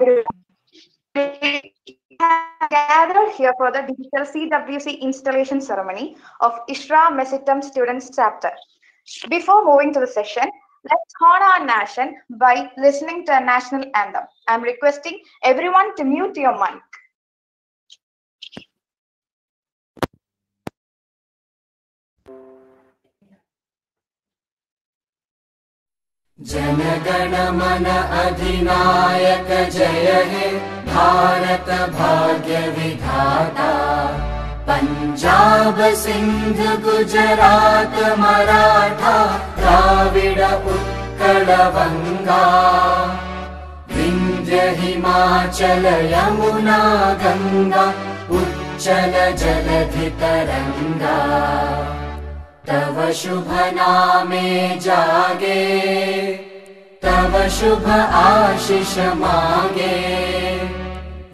We have gathered here for the digital CWC installation ceremony of ISRA Mesitum Students Chapter. Before moving to the session, let's honor our nation by listening to a national anthem. I'm requesting everyone to mute your mic. जनगण मन अधिनायक जय हे भारत भाग्य विधाता पंजाब सिंध गुजरात मराठा द्राविड उत्कल बंगा विंध्य हिमाचल यमुना गंगा उच्चल जलधि तरंगा तव शुभ नामे जागे तव शुभ आशीष मागे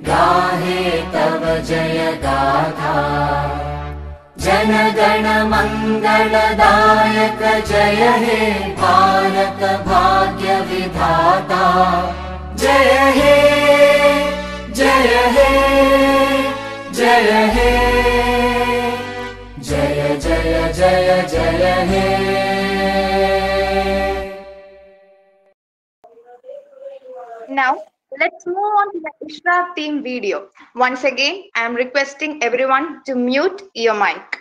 गाहे तव जय गाथा जन गण मंगलदायक जय हे भारत भाग्य विधाता जय हे जय हे जय हे जय जय जय जय हे Now, let's move on to the ISRA theme video. Once again, I am requesting everyone to mute your mic.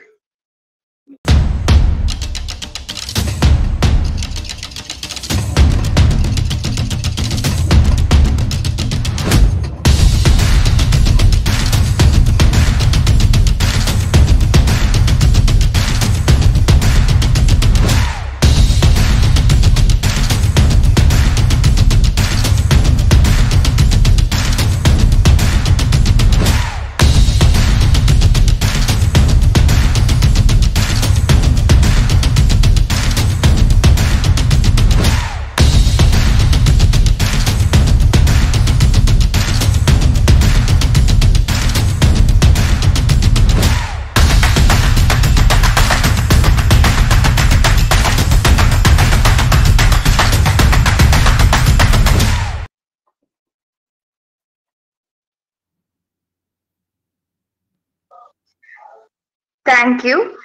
Thank you.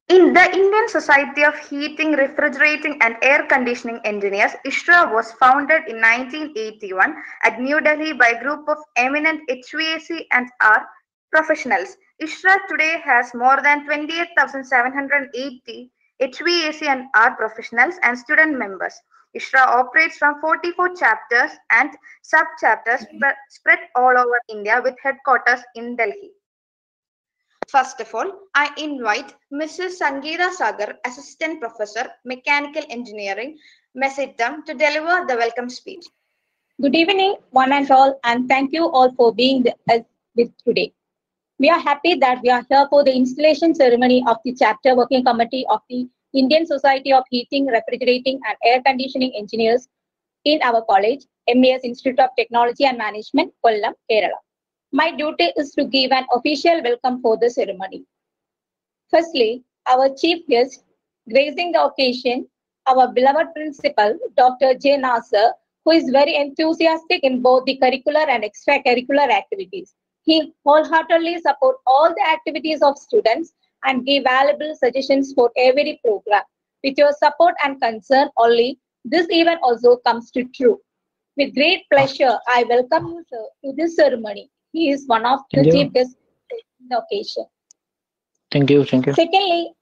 In the Indian Society of Heating, Refrigerating and Air Conditioning Engineers, ISRA was founded in 1981 at New Delhi by a group of eminent HVAC and R professionals. ISRA today has more than 28,780 HVAC and R professionals and student members. ISRA operates from 44 chapters and sub-chapters spread all over India with headquarters in Delhi. First of all, I invite Mrs. Sangeeta Sagar, Assistant Professor, Mechanical Engineering, Mesitum, to deliver the welcome speech. Good evening, one and all, and thank you all for being with today. We are happy that we are here for the installation ceremony of the Chapter Working Committee of the Indian Society of Heating, Refrigerating and Air Conditioning Engineers in our college, MES Institute of Technology and Management, Kollam, Kerala. My duty is to give an official welcome for the ceremony. Firstly, our chief guest, gracing the occasion, our beloved principal, Dr. J. Nasser, who is very enthusiastic in both the curricular and extracurricular activities. He wholeheartedly supports all the activities of students and give valuable suggestions for every program. With your support and concern only, this event also comes to true. With great pleasure, I welcome you, sir, to this ceremony. He is one of the chief guests in the occasion. Thank you. Secondly,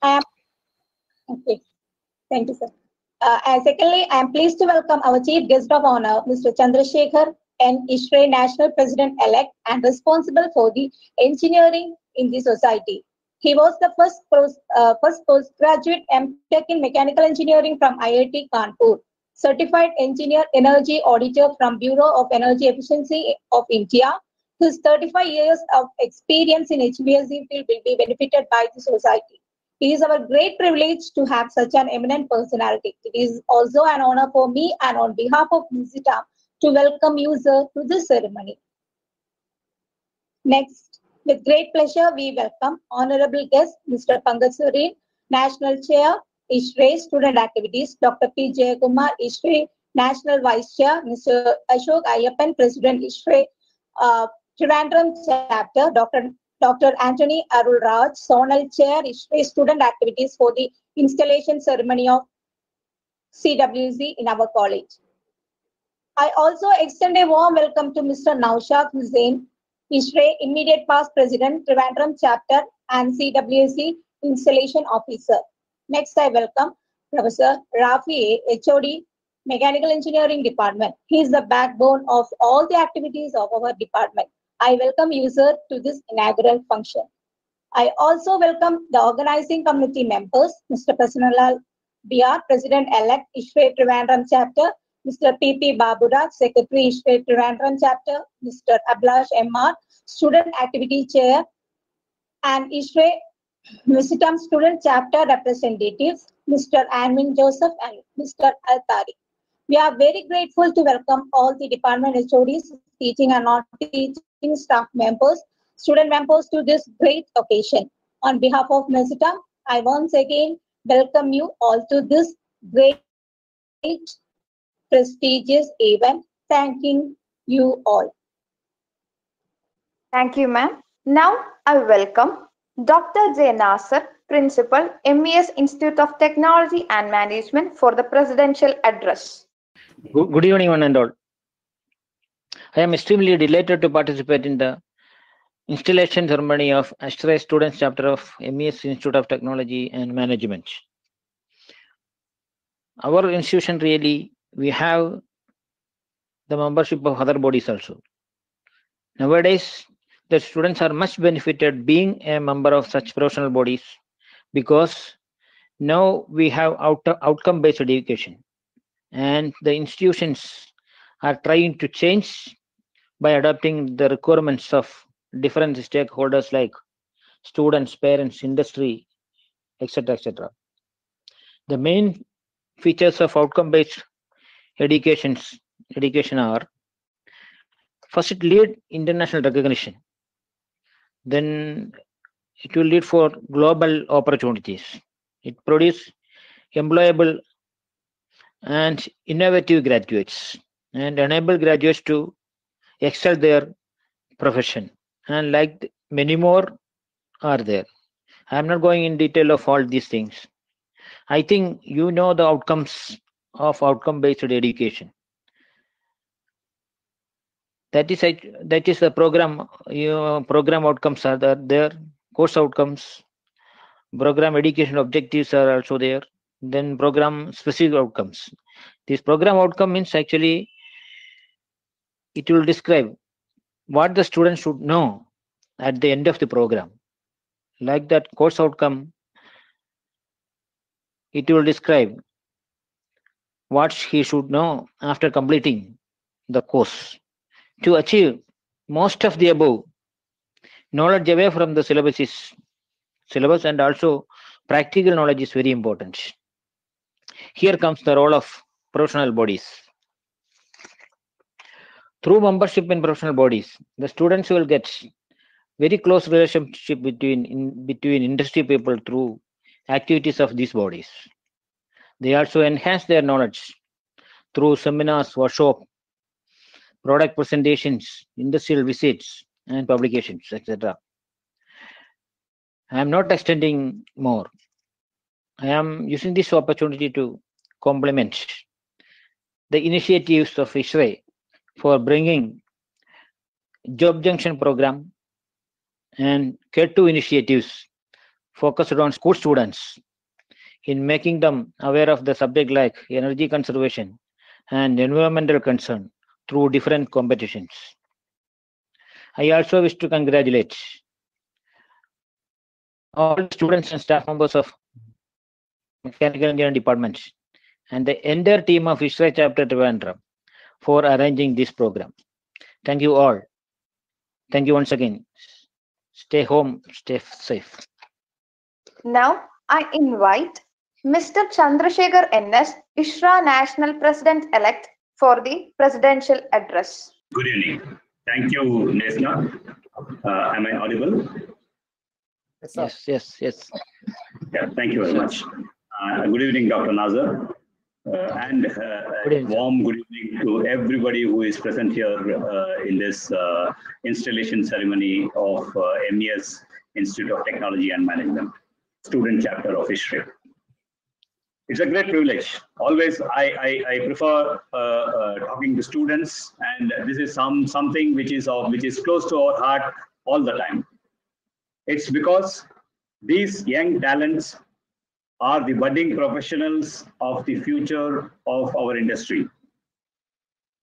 thank you, sir. Secondly, I am pleased to welcome our chief guest of honor, Mr. Chandrasekhar N. ISRA, National President-elect and responsible for the engineering in the society. He was the first postgraduate MTech in Mechanical Engineering from IIT Kanpur, certified engineer, energy auditor from Bureau of Energy Efficiency of India. His 35 years of experience in HVAC field will be benefited by the society. It is our great privilege to have such an eminent personality. It is also an honor for me and on behalf of Mesitum to welcome you, sir, to this ceremony. Next, with great pleasure, we welcome Honorable Guest, Mr. Pankaj Sareen, National Chair, ISRA Student Activities, Dr. P. Jayakumar, ISRA National Vice Chair, Mr. Ashok Ayyappan, President ISRE, Trivandrum Chapter, Dr. Anthony Arul Raj, Zonal Chair, ISRE Student Activities for the installation ceremony of CWC in our college. I also extend a warm welcome to Mr. Naushad Hussain, ISRE Immediate Past President, Trivandrum Chapter and CWC Installation Officer. Next, I welcome Professor Rafi A, HOD, Mechanical Engineering Department. He is the backbone of all the activities of our department. I welcome you, sir, to this inaugural function. I also welcome the organizing committee members, Mr. Prasanalal BR, President-elect, ISRE Trivandrum Chapter, Mr. P.P. Baburaj, Secretary, ISRE Trivandrum Chapter, Mr. Ablash M.R., Student Activity Chair, and ISRE Visitam Student Chapter Representatives, Mr. Anwin Joseph and Mr. Altari. We are very grateful to welcome all the department HODs, teaching and non-teaching staff members, student members to this great occasion. On behalf of Visitam, I once again welcome you all to this great, prestigious event. Thanking you all. Thank you, ma'am. Now I welcome Dr. J. Nasser, Principal, MES Institute of Technology and Management, for the Presidential Address. Good evening, one and all. I am extremely delighted to participate in the installation ceremony of ISRE Students Chapter of MES Institute of Technology and Management. Our institution really, we have the membership of other bodies also. Nowadays, the students are much benefited being a member of such professional bodies, because now we have outcome-based education, and the institutions are trying to change by adopting the requirements of different stakeholders like students, parents, industry, etc., etc. The main features of outcome-based education are: first, it lead international recognition. Then it will lead for global opportunities. It produce employable and innovative graduates and enable graduates to excel their profession. And like many more are there. I am not going in detail of all these things. I think you know the outcomes of outcome-based education. That is the program. Program outcomes are there. Course outcomes, program education objectives are also there. Then program specific outcomes. This program outcome means actually it will describe what the student should know at the end of the program. Like that course outcome, it will describe what he should know after completing the course. To achieve most of the above, knowledge away from the syllabus and also practical knowledge is very important. Here comes the role of professional bodies. Through membership in professional bodies, the students will get very close relationship between industry people through activities of these bodies. They also enhance their knowledge through seminars, workshops, product presentations, industrial visits, and publications, etc. I am not extending more. I am using this opportunity to compliment the initiatives of ISRE for bringing Job Junction program and K2 initiatives focused on school students in making them aware of the subject like energy conservation and environmental concern through different competitions. I also wish to congratulate all students and staff members of Mechanical Engineering Department and the entire team of ISRE Chapter Trivandrum for arranging this program. Thank you all. Thank you once again. Stay home, stay safe. Now I invite Mr. Chandrasekhar NS, ISRA National President-elect, for the Presidential Address. Good evening. Thank you, Nesna. Am I audible? Yes. Yeah, thank you very much. Good evening, Dr. Nazar. and warm good evening to everybody who is present here in this installation ceremony of MES Institute of Technology and Management, student chapter of ISHRE. It's a great privilege. Always, I prefer talking to students, and this is something which is close to our heart all the time. It's because these young talents are the budding professionals of the future of our industry.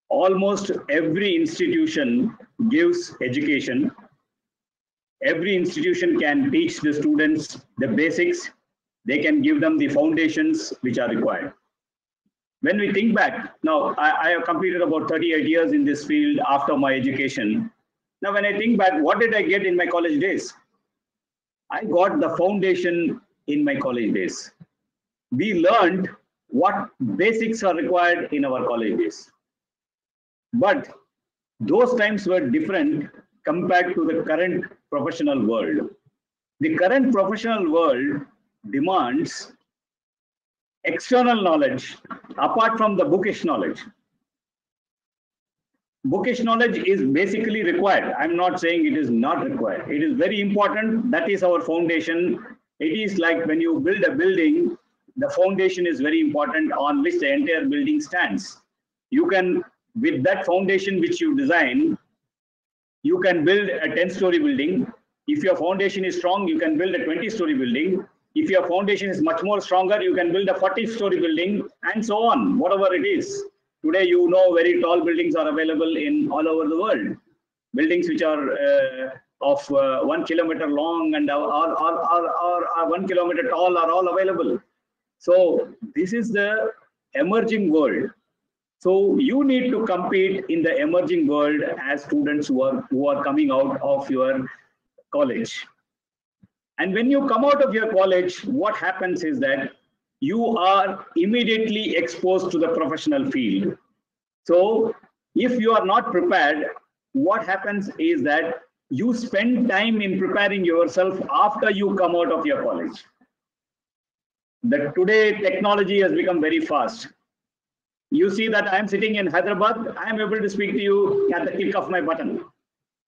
Almost every institution gives education. Every institution can teach the students the basics. They can give them the foundations which are required. When we think back, now I have completed about 38 years in this field after my education. Now, when I think back, what did I get in my college days? I got the foundation in my college days. We learned what basics are required in our college days. But those times were different compared to the current professional world. The current professional world demands external knowledge apart from the bookish knowledge. Bookish knowledge is basically required. I'm not saying it is not required. It is very important. That is our foundation. It is like when you build a building, the foundation is very important on which the entire building stands. You can, with that foundation which you design, you can build a 10-story building. If your foundation is strong, you can build a 20-story building. If your foundation is much more stronger, you can build a 40-story building, and so on, whatever it is. Today, you know, very tall buildings are available in all over the world. Buildings which are of 1 kilometer long and are 1 kilometer tall are all available. So this is the emerging world. So you need to compete in the emerging world as students who are coming out of your college. And when you come out of your college, what happens is that you are immediately exposed to the professional field. So if you are not prepared, what happens is that you spend time in preparing yourself after you come out of your college. Today technology has become very fast. You see that I am sitting in Hyderabad, I am able to speak to you at the click of my button.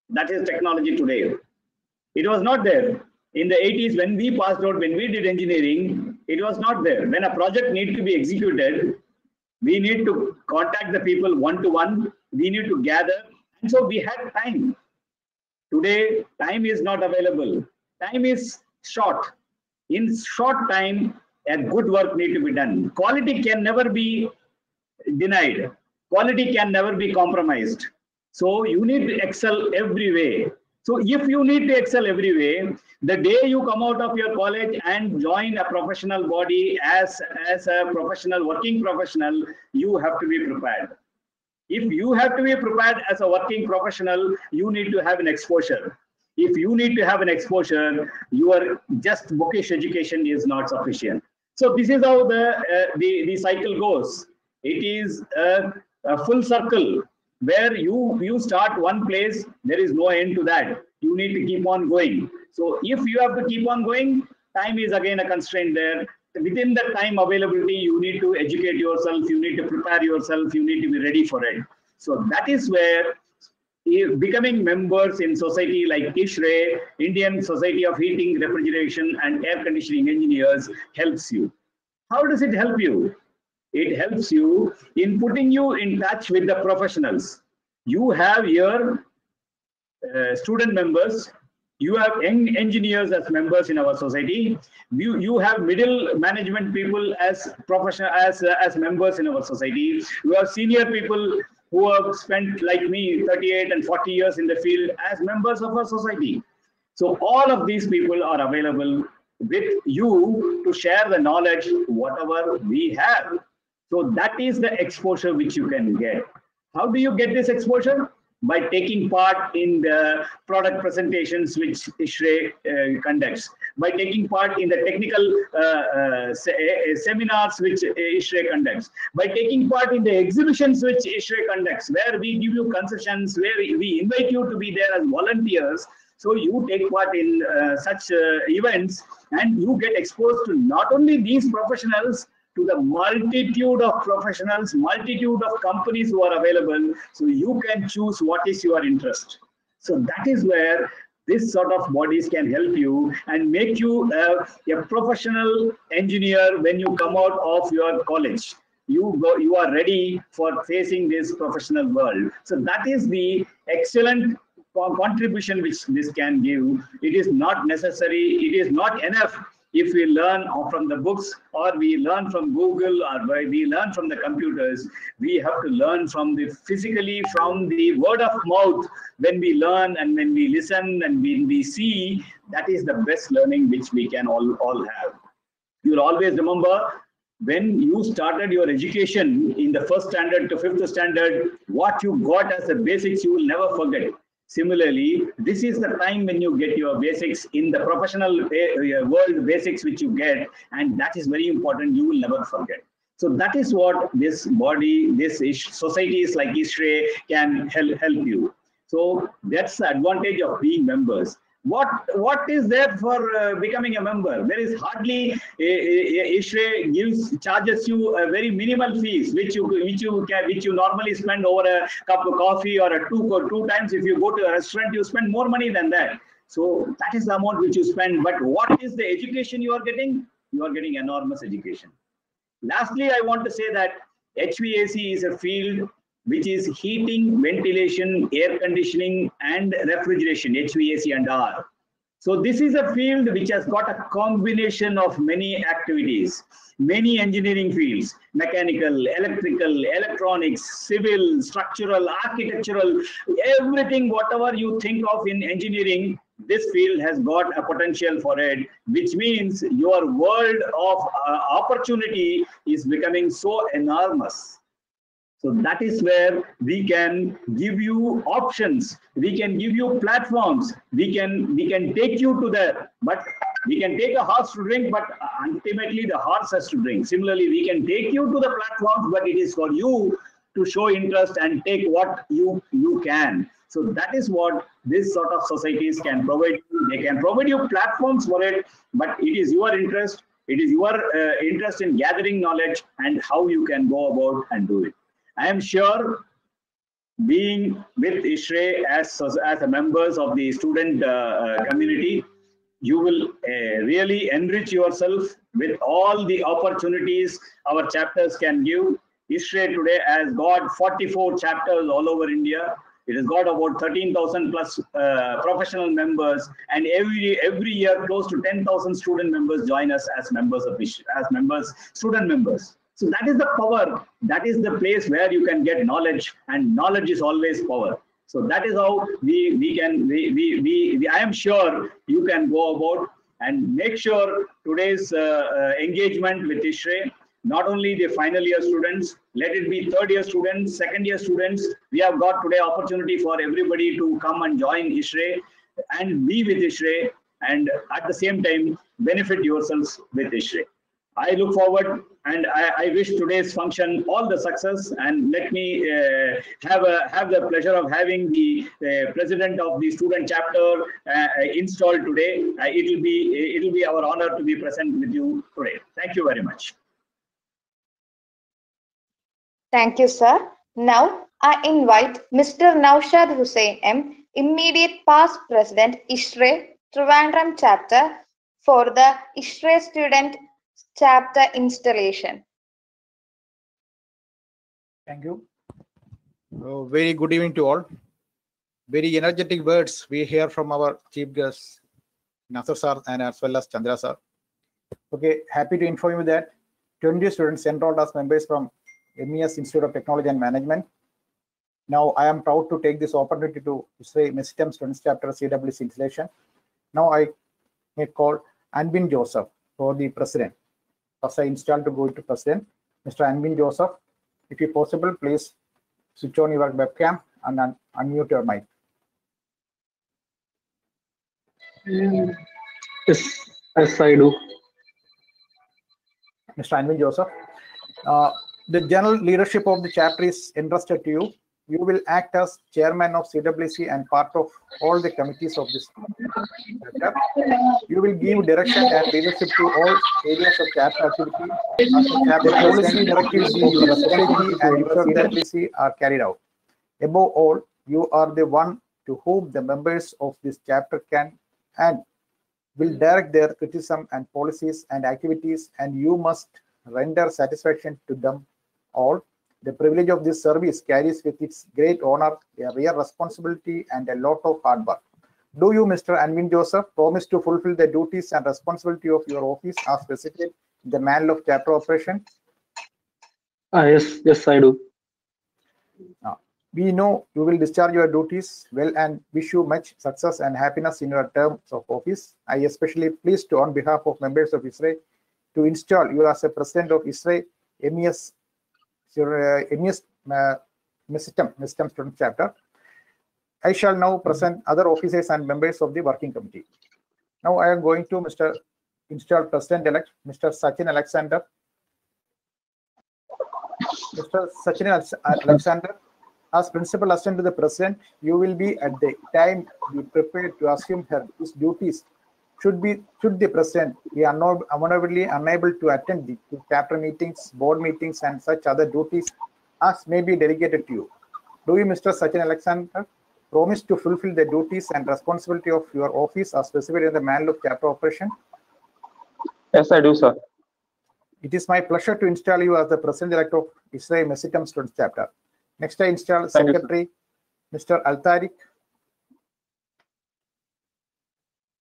That is technology today. It was not there. In the 80s, when we passed out, when we did engineering, it was not there. When a project needs to be executed, we need to contact the people one-to-one. We need to gather. And so we had time. Today, time is not available. Time is short. In short time, a good work needs to be done. Quality can never be denied. Quality can never be compromised. So you need to excel every way. So if you need to excel every way, the day you come out of your college and join a professional body as a professional, working professional, you have to be prepared. If you have to be prepared as a working professional, you need to have an exposure. If you need to have an exposure, your just bookish education is not sufficient. So this is how the cycle goes. It is a full circle. Where you start one place, there is no end to that. You need to keep on going. So if you have to keep on going, time is again a constraint there. Within that time availability, you need to educate yourself, you need to prepare yourself, you need to be ready for it. So that is where becoming members in society like ISHRE, Indian Society of Heating, Refrigeration and Air Conditioning Engineers, helps you. How does it help you? It helps you in putting you in touch with the professionals. You have your student members, you have young engineers as members in our society, you have middle management people as professional as members in our society, you have senior people who have spent like me 38 and 40 years in the field as members of our society. So all of these people are available with you to share the knowledge, whatever we have. So that is the exposure which you can get. How do you get this exposure? By taking part in the product presentations which ISHRE conducts, by taking part in the technical seminars which ISHRE conducts, by taking part in the exhibitions which ISHRE conducts, where we give you concessions, where we invite you to be there as volunteers. So you take part in such events and you get exposed to not only these professionals, to the multitude of professionals, multitude of companies who are available. So you can choose what is your interest. So that is where this sort of bodies can help you and make you a professional engineer when you come out of your college. You are ready for facing this professional world. So that is the excellent contribution which this can give. It is not necessary, it is not enough if we learn from the books or we learn from Google or we learn from the computers. We have to learn from the physically, from the word of mouth. When we learn and when we listen and when we see, that is the best learning which we can all have. You'll always remember when you started your education in the first standard to fifth standard, what you got as a basics, you will never forget. Similarly, this is the time when you get your basics in the professional world, basics which you get, and that is very important. You will never forget. So that is what this body, this societies like ISHRE can help you. So that's the advantage of being members. What is there for becoming a member? There is hardly ISHRE charges you a very minimal fees, which you normally spend over a cup of coffee or a two times. If you go to a restaurant, you spend more money than that. So that is the amount which you spend. But what is the education you are getting? You are getting enormous education. Lastly, I want to say that HVAC is a field which is heating, ventilation, air conditioning, and refrigeration, HVAC and R. So this is a field which has got a combination of many activities, many engineering fields, mechanical, electrical, electronics, civil, structural, architectural, everything, whatever you think of in engineering, this field has got a potential for it, which means your world of opportunity is becoming so enormous. So that is where we can give you options, we can give you platforms, we can take you to there, but we can take a horse to drink, but ultimately the horse has to drink. Similarly, we can take you to the platforms, but it is for you to show interest and take what you can. So that is what this sort of societies can provide you. They can provide you platforms for it, but it is your interest. It is your interest in gathering knowledge and how you can go about and do it. I am sure being with ISHRE as a members of the student community, you will really enrich yourself with all the opportunities our chapters can give. ISHRE today has got 44 chapters all over India. It has got about 13,000 plus professional members, and every year close to 10,000 student members join us as members of ISHRE, student members. So that is the power. That is the place where you can get knowledge, and knowledge is always power. So that is how I am sure you can go about and make sure today's engagement with ISHRE, not only the final year students, let it be third year students, second year students. We have got today opportunity for everybody to come and join ISHRE and be with ISHRE, and at the same time benefit yourselves with ISHRE. I look forward, and I wish today's function all the success, and let me have the pleasure of having the president of the student chapter installed today. It will be our honor to be present with you today. Thank you very much. Thank you, sir. Now I invite Mr. Naushad Hussain M, immediate past president, ISHRE Trivandrum chapter, for the ISHRE student chapter installation. Thank you. Very good evening to all. Very energetic words we hear from our chief guests, Nasser sir, and as well as Chandra sir. Okay, happy to inform you that 20 students enrolled as members from MES Institute of Technology and Management. Now I am proud to take this opportunity to say MESTEM Students Chapter CWC installation. Now I may call Anbin Joseph for the president. First I install to go to president. Mr. Anbin Joseph, if you possible, please switch on your webcam and unmute your mic. Yes, I do. Mr. Anbin Joseph, the general leadership of the chapter is entrusted to you. You will act as chairman of CWC and part of all the committees of this chapter. You will give direction and leadership to all areas of chapter activity. As the chapter policy directives of the society and your CWC are carried out. Above all, you are the one to whom the members of this chapter can and will direct their criticism and policies and activities, and you must render satisfaction to them all. The privilege of this service carries with its great honor a real responsibility and a lot of hard work. Do you, Mr. Anvin Joseph, promise to fulfill the duties and responsibility of your office as specified in the Manual of Chapter Operation? Yes, I do. We know you will discharge your duties well and wish you much success and happiness in your terms of office. I especially pleased to, on behalf of members of ISRAE, to install you as a president of ISRAE MES Mesytem Student Chapter. I shall now present other officers and members of the working committee. Now I am going to install President-elect, Mr. Sachin Alexander. Mr. Sachin Alexander, as Principal Assistant to the President, you will be at the time be prepared to assume his duties. Should the President be unavoidably unable to attend the chapter meetings, board meetings, and such other duties as may be delegated to you. Do you, Mr. Sachin Alexander, promise to fulfill the duties and responsibility of your office as specified in the Manual of Chapter Operation? Yes, I do, sir. It is my pleasure to install you as the President-elect of ISRAE Mesytem Student Chapter. Next, I install Secretary, Mr. Altariq.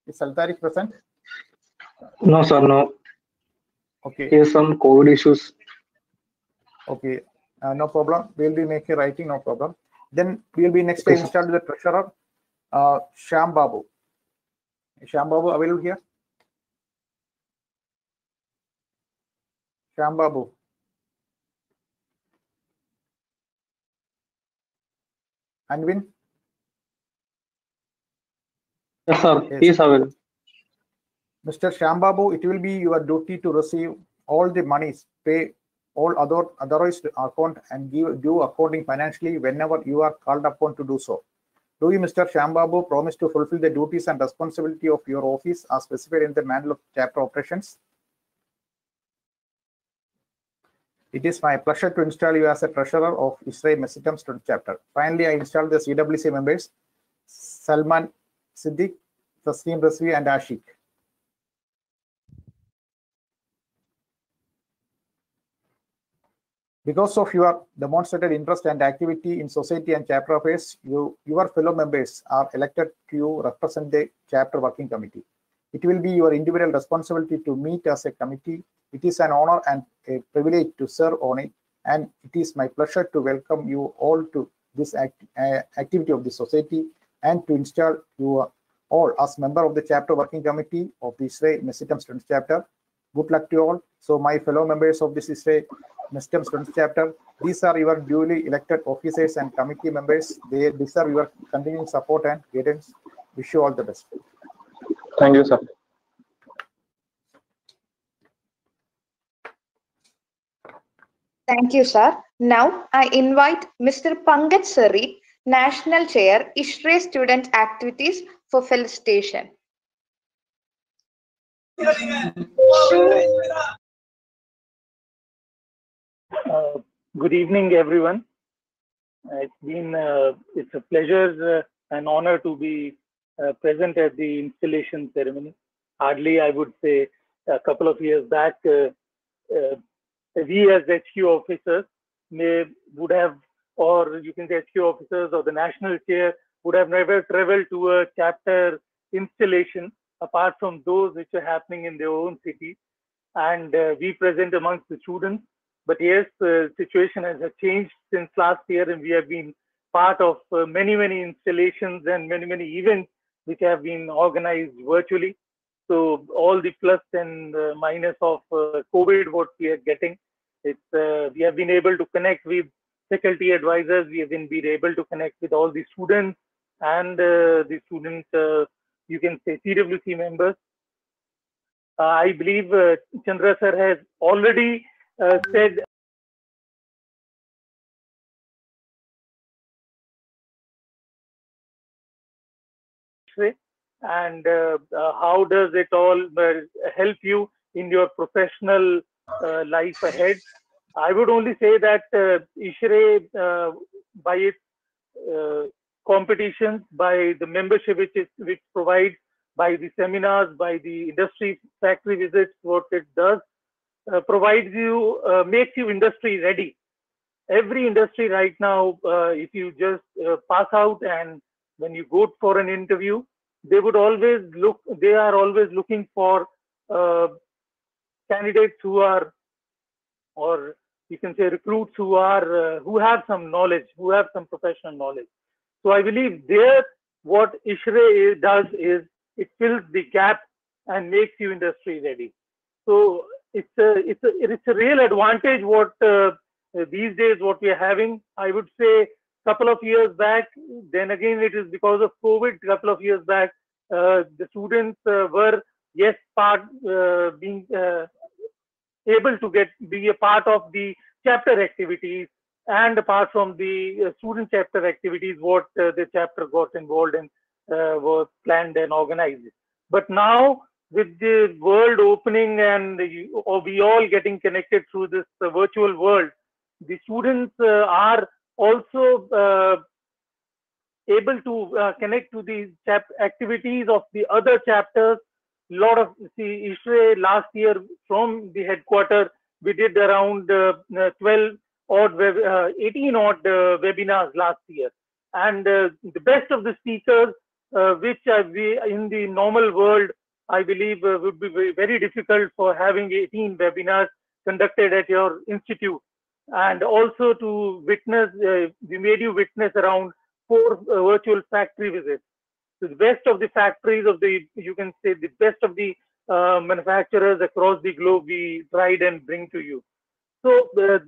Is Altariq present? No, sir, no. Okay. Here's some COVID issues. Okay, no problem. We'll be making writing, no problem. Then we'll be next time installed the treasurer, Shyam Babu. Shyam Babu available here? Shyam Babu. Anvin? Yes, sir. Yes. He is available. Mr. Shyam Babu, it will be your duty to receive all the monies, pay all authorized account and give due accounting financially whenever you are called upon to do so. Do you, Mr. Shyam Babu, promise to fulfill the duties and responsibility of your office as specified in the Manual of Chapter Operations? It is my pleasure to install you as a treasurer of ISRAE Mesytem Student Chapter. Finally, I install the CWC members, Salman Siddiq, Tasneem Rasvi, and Ashik. Because of your demonstrated interest and activity in society and chapter affairs, your fellow members are elected to represent the chapter working committee. It will be your individual responsibility to meet as a committee. It is an honor and a privilege to serve on it, and it is my pleasure to welcome you all to this activity of the society and to install you all as member of the chapter working committee of the ISRAE Mesytem Students Chapter. Good luck to you all. So my fellow members of this ISRAE Mesytem Students Chapter, these are your duly elected officers and committee members. They deserve your continuing support and guidance. Wish you all the best. Thank you, sir. Thank you, sir. Now I invite Mr. Pankaj Sari, National Chair, ISRAE Student Activities, for felicitation. Good evening, everyone. It's a pleasure and honor to be present at the installation ceremony. Hardly, I would say, a couple of years back, we as HQ officers would have, or you can say HQ officers or the national chair would have never traveled to a chapter installation apart from those which are happening in their own city. And we present amongst the students. But yes, the situation has changed since last year, and we have been part of many installations and many events which have been organized virtually. So all the plus and minus of COVID, what we are getting, we have been able to connect with faculty advisors. We have been able to connect with all the students and the students, you can say CWC members. I believe Chandra sir has already said and how does it all help you in your professional life ahead. I would only say that ISHRE, by its competitions, by the membership which provides, by the seminars, by the industry factory visits, what it does, provides you, makes you industry ready. Every industry right now, if you just pass out and when you go for an interview, they are always looking for candidates who are, or you can say recruits who are, who have some knowledge, who have some professional knowledge. So I believe there, what ISHRE does is it fills the gap and makes you industry ready. So it's a real advantage what these days what we are having. I would say couple of years back, then again it is because of COVID. Couple of years back, the students were being able to be a part of the chapter activities, and apart from the student chapter activities, what the chapter got involved in was planned and organized. But now, with the world opening and we all getting connected through this virtual world, the students are also able to connect to the activities of the other chapters. Lot of, see, ISHRE last year from the headquarters, we did around 18 odd webinars last year. And the best of the speakers, which in the normal world, I believe would be very difficult for having 18 webinars conducted at your institute. And also to witness, we made you witness around 4 virtual factory visits. So the best of the factories of the, you can say the best of the manufacturers across the globe, we tried and bring to you. So the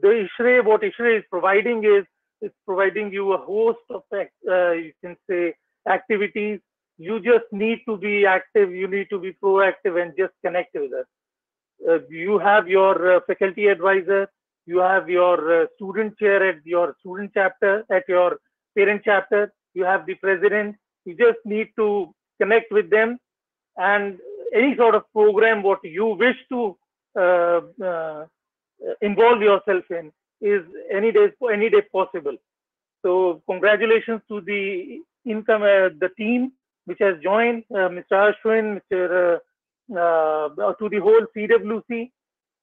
ISHRE, what ISHRE is providing is, it's providing you a host of, you can say, activities. You just need to be active, you need to be proactive and just connect with us. You have your faculty advisor, you have your student chair at your student chapter, at your parent chapter, you have the president. You just need to connect with them, and any sort of program what you wish to involve yourself in is any day possible. So congratulations to the the team which has joined, Mr. Ashwin, to the whole CWC,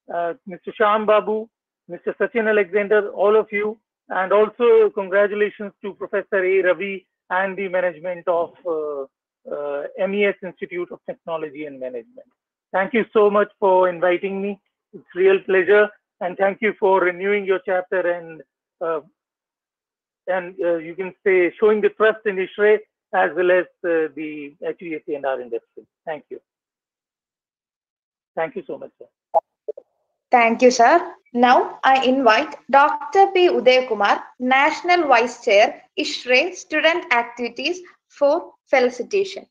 Mr. Shyam Babu, Mr. Sachin Alexander, all of you, and also congratulations to Professor A. Ravi and the management of MES Institute of Technology and Management. Thank you so much for inviting me. It's a real pleasure, and thank you for renewing your chapter and you can say showing the trust in ISHRE as well as the HVAC and our industry. Thank you. Thank you so much, sir. Thank you, sir. Now I invite Dr. P. Uday Kumar, National Vice Chair, ISHRE Student Activities, for felicitation.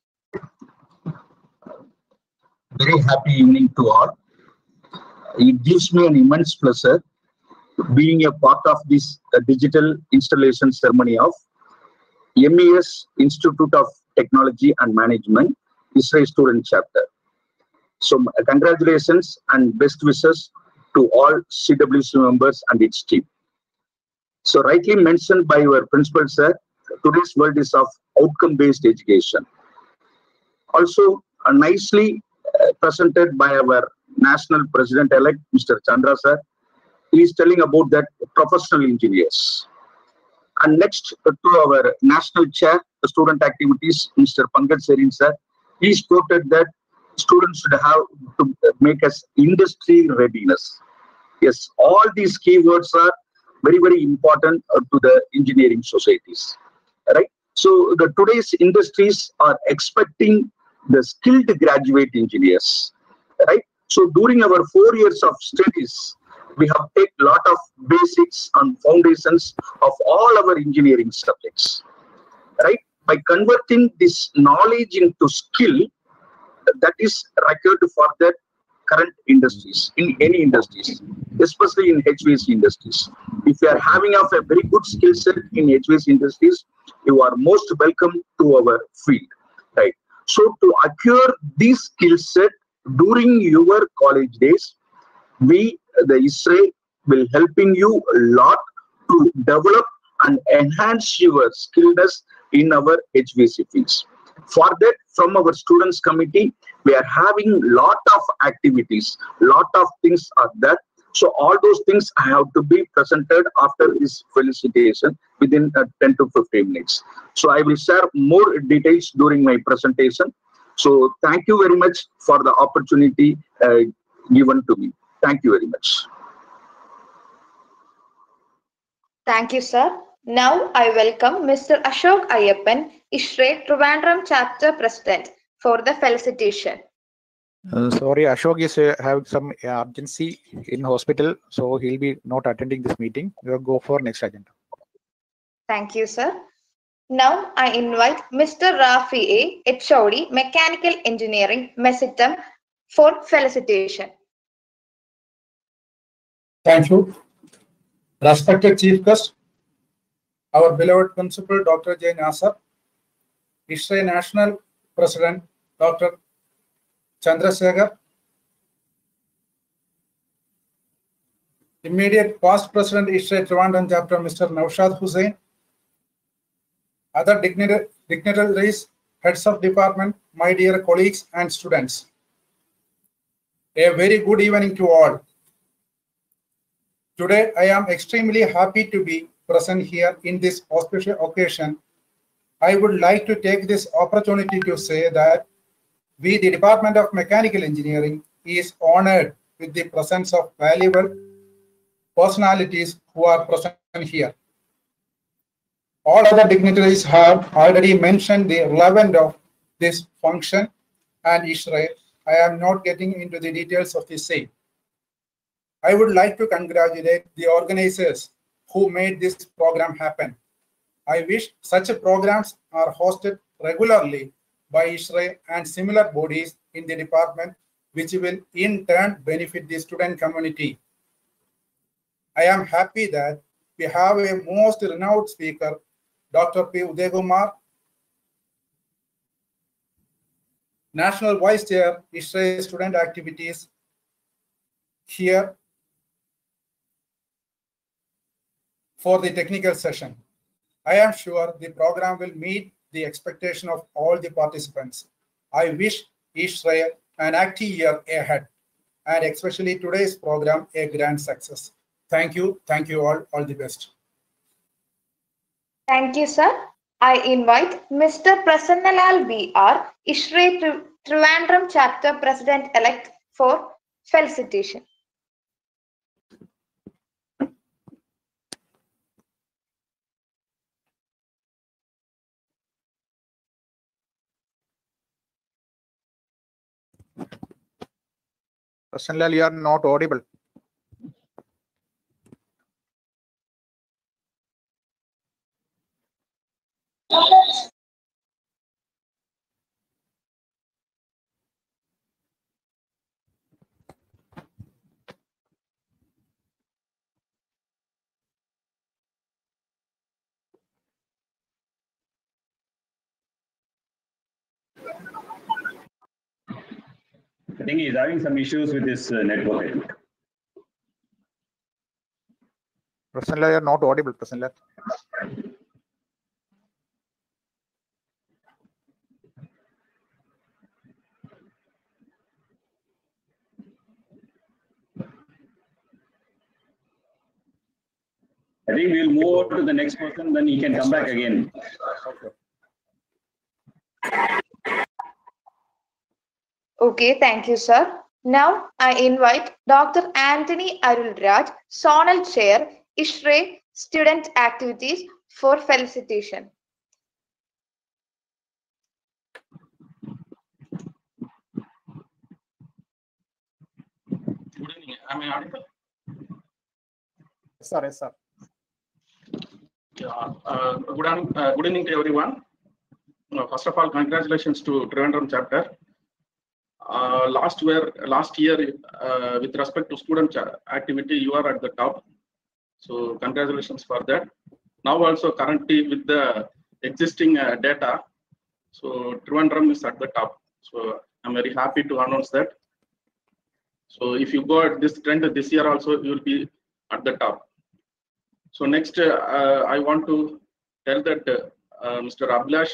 Very happy evening to all. It gives me an immense pleasure being a part of this digital installation ceremony of MES Institute of Technology and Management, ISHRE Student Chapter. So congratulations and best wishes to all CWC members and its team. So rightly mentioned by your principal, sir, today's world is of outcome-based education. Also nicely presented by our national president-elect, Mr. Chandra, sir. He is telling about that professional engineers. And next to our national chair, the student activities, Mr. Pankaj Serin, sir. He quoted that students should have to make us industry readiness. Yes, all these keywords are very, very important to the engineering societies, right? So the today's industries are expecting the skilled graduate engineers, right? So during our 4 years of studies, we have taken a lot of basics and foundations of all our engineering subjects, right? By converting this knowledge into skill, that is required for the current industries, in any industries, especially in HVAC industries. If you are having a very good skill set in HVAC industries, you are most welcome to our field, tight. So to acquire this skill set during your college days, we, the ISRE, will helping you a lot to develop and enhance your skillness in our HVAC fields. For that, from our students committee, we are having lot of activities, lot of things are there. So all those things have to be presented after this felicitation within 10 to 15 minutes. So I will share more details during my presentation. So thank you very much for the opportunity given to me. Thank you very much. Thank you, sir. Now I welcome Mr. Ashok Ayyappan, ISRE Trivandrum Chapter President, for the felicitation. Sorry, Ashok is having some urgency in hospital, so he'll be not attending this meeting. We'll go for next agenda. Thank you, sir. Now I invite Mr. Rafi A, HOD, Mechanical Engineering, Mesitam, for felicitation. Thank you. Respected Chief Guest, our beloved Principal Dr. J. Nasser, ISRE National President Dr. Chandrasekhar, immediate past President ISRE Trivandrum Chapter Mr. Naushad Hussain, other dignitaries, heads of department, my dear colleagues and students. A very good evening to all. Today, I am extremely happy to be present here in this auspicious occasion. I would like to take this opportunity to say that we, the Department of Mechanical Engineering, is honored with the presence of valuable personalities who are present here. All other dignitaries have already mentioned the relevance of this function and ISRE. I am not getting into the details of the same. I would like to congratulate the organizers who made this program happen. I wish such programs are hosted regularly by ISRE and similar bodies in the department, which will in turn benefit the student community. I am happy that we have a most renowned speaker, Dr. P. Udayakumar, National Vice Chair, ISRE Student Activities, here for the technical session. I am sure the program will meet the expectation of all the participants. I wish ISRE an active year ahead, and especially today's program a grand success. Thank you all the best. Thank you, sir. I invite Mr. Prasannalal VR, ISRE Trivandrum Chapter President-elect, for felicitation. Prasannalal, you are not audible. I think he's having some issues with his network. Prasannalal, you are not audible, Prasannalal. I think we'll move on to the next person, then he can come back again. Okay, thank you, sir. Now I invite Dr. Anthony Arulraj, Zonal Chair, ISRE Student Activities, for felicitation. Good evening. Am I audible? Sorry, sir. Good evening to everyone. First of all, congratulations to Trivandrum chapter. Last year, with respect to student activity, you are at the top. So congratulations for that. Now also currently with the existing data, So Trivandrum is at the top. So I'm very happy to announce that. So if you go at this trend this year also, you will be at the top. So next, I want to tell that Mr. Abhilash,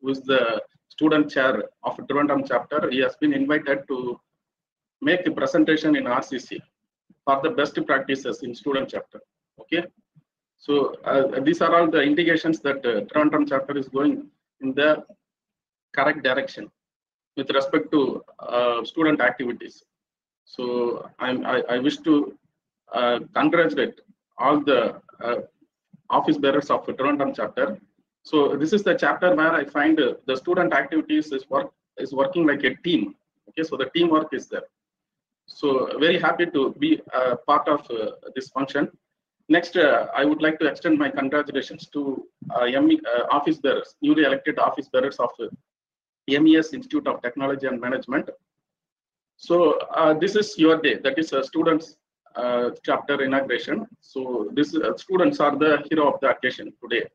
who is the student chair of Trivandrum chapter, he has been invited to make a presentation in RCC for the best practices in student chapter. Okay. So these are all the indications that Trivandrum chapter is going in the correct direction with respect to student activities. So I wish to congratulate all the office bearers of Trivandrum chapter. So this is the chapter where I find the student activities is working like a team. Okay, so the teamwork is there. So very happy to be part of this function. Next, I would like to extend my congratulations to office bearers, newly elected office bearers of MES Institute of Technology and Management. So this is your day. That is a students chapter inauguration. So this students are the hero of the occasion today.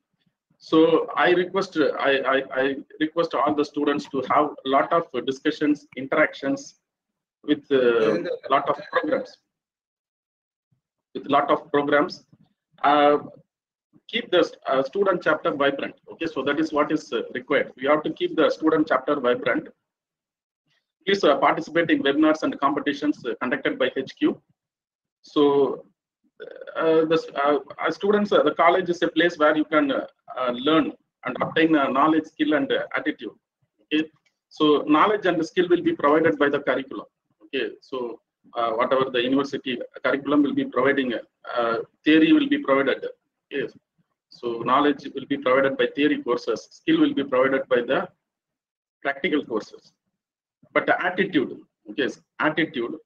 So I request all the students to have a lot of discussions, interactions with a lot of programs. Keep the student chapter vibrant. Okay, so that is what is required. We have to keep the student chapter vibrant. Please participate in webinars and competitions conducted by HQ. So students, the college is a place where you can learn and obtain knowledge, skill, and attitude. Okay, so knowledge and skill will be provided by the curriculum. Okay, so whatever the university curriculum will be providing, theory will be provided. Okay, so knowledge will be provided by theory courses, skill will be provided by the practical courses. But the attitude, okay, attitude,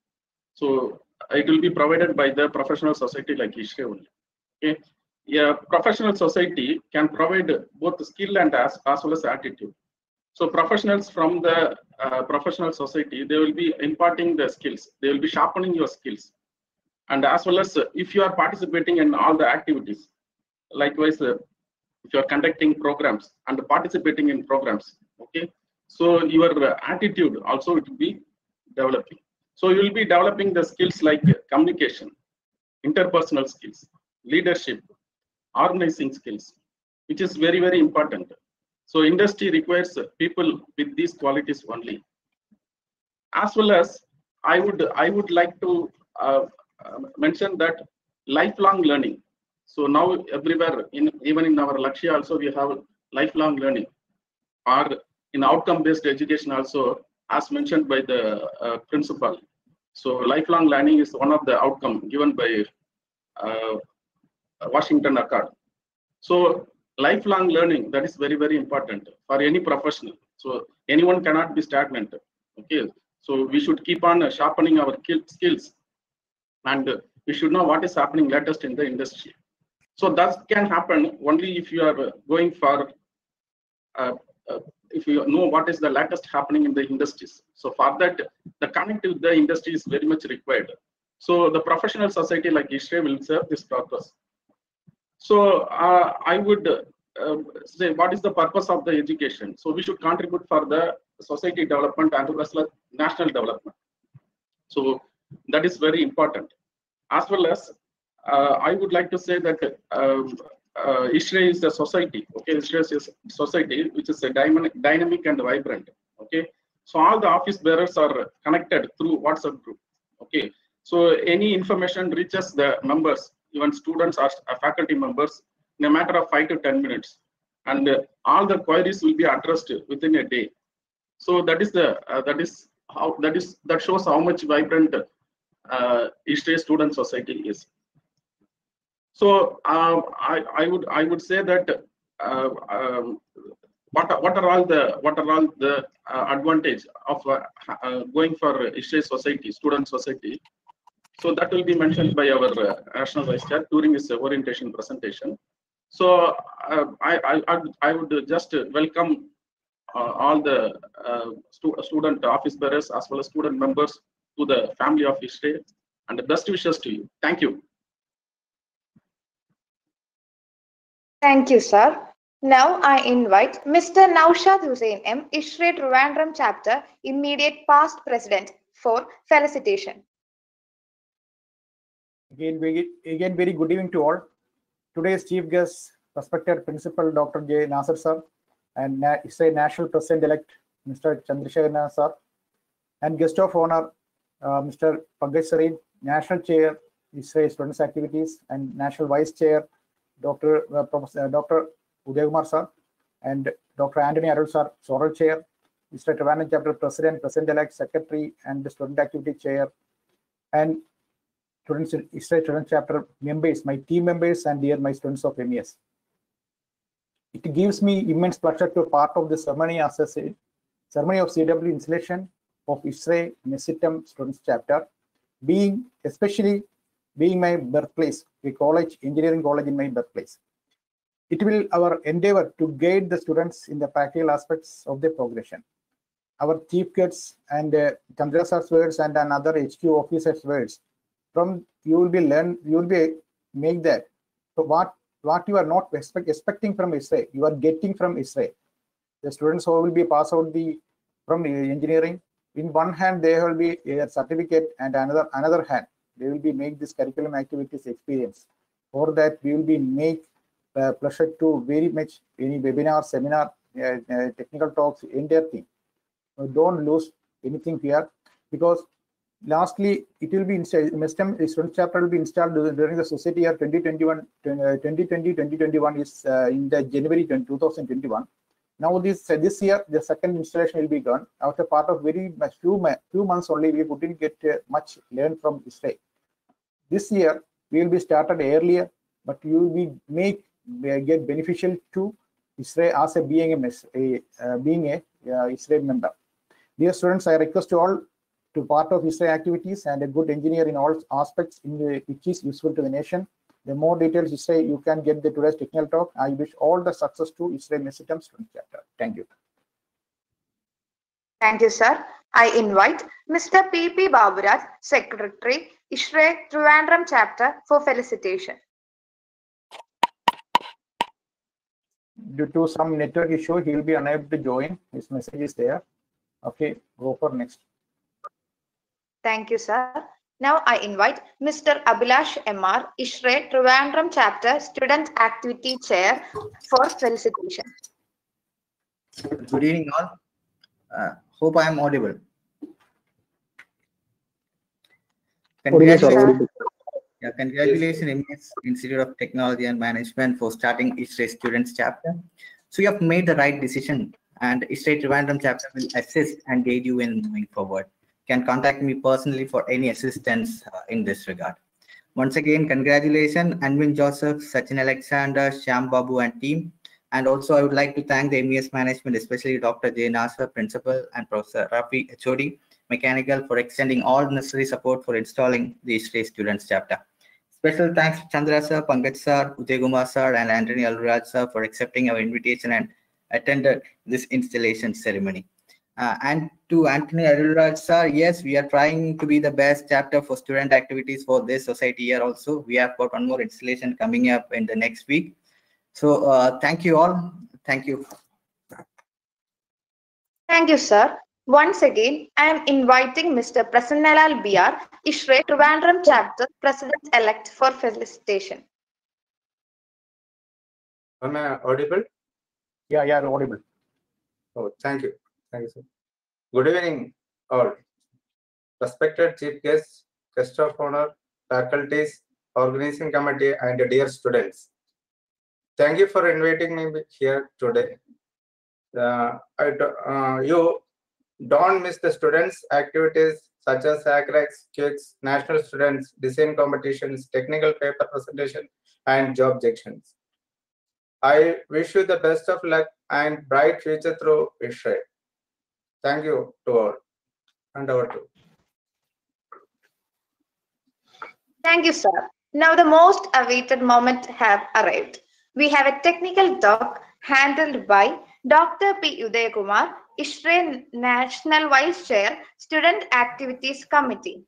so it will be provided by the professional society like ISHRE only. Okay, yeah, professional society can provide both skill and as well as attitude. So professionals from the professional society, they will be imparting the skills, they will be sharpening your skills, and as well as if you are participating in all the activities, likewise if you are conducting programs and participating in programs, okay, so your attitude also it will be developing. So you will be developing the skills like communication, interpersonal skills, leadership, organizing skills, which is very, very important. So industry requires people with these qualities only. As well as I would like to mention that lifelong learning. So now everywhere, even in our Lakshya also we have lifelong learning, or in outcome-based education also, as mentioned by the principal. So lifelong learning is one of the outcome given by Washington Accord. So lifelong learning, that is very, very important for any professional. So anyone cannot be stagnant. Okay, so we should keep on sharpening our skills, and we should know what is happening latest in the industry. So that can happen only if you are going for if you know what is the latest happening in the industries. So for that, the connect with the industry is very much required. So the professional society like ISHRE will serve this purpose. So I would say, what is the purpose of the education? So we should contribute for the society development and as well as national development. So that is very important. As well as I would like to say that ISHRE is a society. Okay, ISHRE is a society which is a dynamic and vibrant. Okay, so all the office bearers are connected through WhatsApp group. Okay, so any information reaches the members, even students or faculty members, in a matter of 5 to 10 minutes, and all the queries will be addressed within a day. So that is the that shows how much vibrant ISHRE student society is. So I would say that what are all the advantage of going for ISHRE society, student society? So that will be mentioned by our National Vice Chair during his orientation presentation. So I would just welcome all the student office bearers as well as student members to the family of ISHRE, and the best wishes to you. Thank you. Thank you, sir. Now I invite Mr. Naushad Hussain M, ISRE Trivandrum Chapter, immediate past president, for felicitation. Again, very good evening to all. Today's chief guest, respected Principal Dr. J. Nasser sir, and ISRE National President-elect Mr. Chandrasekhar sir, and guest of honor Mr. Pankaj Sareen, National Chair, ISRE Students Activities, and National Vice Chair, Dr. Udayakumar sir, and Dr. Anthony Arul sir, Soral Chair, Mr. Trivandrum Chapter President, President-elect, Secretary, and the Student Activity Chair, and ISRE Student Chapter members, my team members, and dear my students of MES. It gives me immense pleasure to be part of the ceremony as a ceremony of CW installation of ISRE MESITM Students Chapter, especially being my birthplace, a college, engineering college in my birthplace. It will our endeavor to guide the students in the practical aspects of the progression. Our chief guests and Chandra sir's words and another HQ officers' words. From you will be make that. So what you are not expecting from ISRE, you are getting from ISRE. The students who will be pass out from engineering. In one hand, they will be a certificate, and another hand, they will be make this curriculum activities experience. For that, we will be make pleasure to very much any webinar, seminar, technical talks, entire thing. Don't lose anything here, because lastly, it will be installed. MESITM Student Chapter will be installed during the society year 2020-2021 is in the January 2021. Now this year the second installation will be done. After part of very much few months only, we couldn't get much learned from ISRE. This year we will be started earlier, but you will be get beneficial to ISRE as being a ISRE member. Dear students, I request you all to part of ISRE activities and a good engineer in all aspects which is useful to the nation. The more details ISRE you can get the today's technical talk. I wish all the success to ISRE MESITM Student Chapter. Thank you. Thank you, sir. I invite Mr. P.P. Baburaj, Secretary, ISRE Trivandrum Chapter, for felicitation. Due to some network issue, he will be unable to join. His message is there. Okay, go for next. Thank you, sir. Now I invite Mr. Abhilash M.R., ISRE Trivandrum Chapter Student Activity Chair, for felicitation. Good evening all. Hope I am audible. Congratulations, MES Institute of Technology and Management, for starting ISRE Students Chapter. So you have made the right decision, and ISRE Trivandrum Chapter will assist and guide you in moving forward. Can contact me personally for any assistance in this regard. Once again, congratulations, Anwin Joseph, Sachin Alexander, Shyam Babu and team. And also I would like to thank the MES management, especially Dr. J. Nasser, Principal, and Professor Rafi, HOD, Mechanical, for extending all necessary support for installing the ISRE Students Chapter. Special thanks to Chandra sir, Pankaj sir, Udayakumar sir, and Anthony Aluraj sir for accepting our invitation and attended this installation ceremony. And to Anthony Arulraj sir, yes, we are trying to be the best chapter for student activities for this society year also. We have got one more installation coming up in the next week. So thank you all. Thank you. Thank you, sir. Once again, I am inviting Mr. Prasannalal BR, ISRE Trivandrum Chapter President-elect, for felicitation. Am I audible? Yeah, audible. Oh, thank you. Thank you, sir. Good evening, all. Respected chief guests, guest of honor, faculties, organizing committee, and dear students. Thank you for inviting me here today. You don't miss the students' activities such as Hackrex, Quicks, National Students, Design Competitions, Technical Paper Presentation, and Job Junctions. I wish you the best of luck and bright future through ISRE. Thank you to all. And over to you. Thank you, sir. Now the most awaited moment have arrived. We have a technical talk handled by Dr. P. Udayakumar, ISRE National Vice Chair, Student Activities Committee.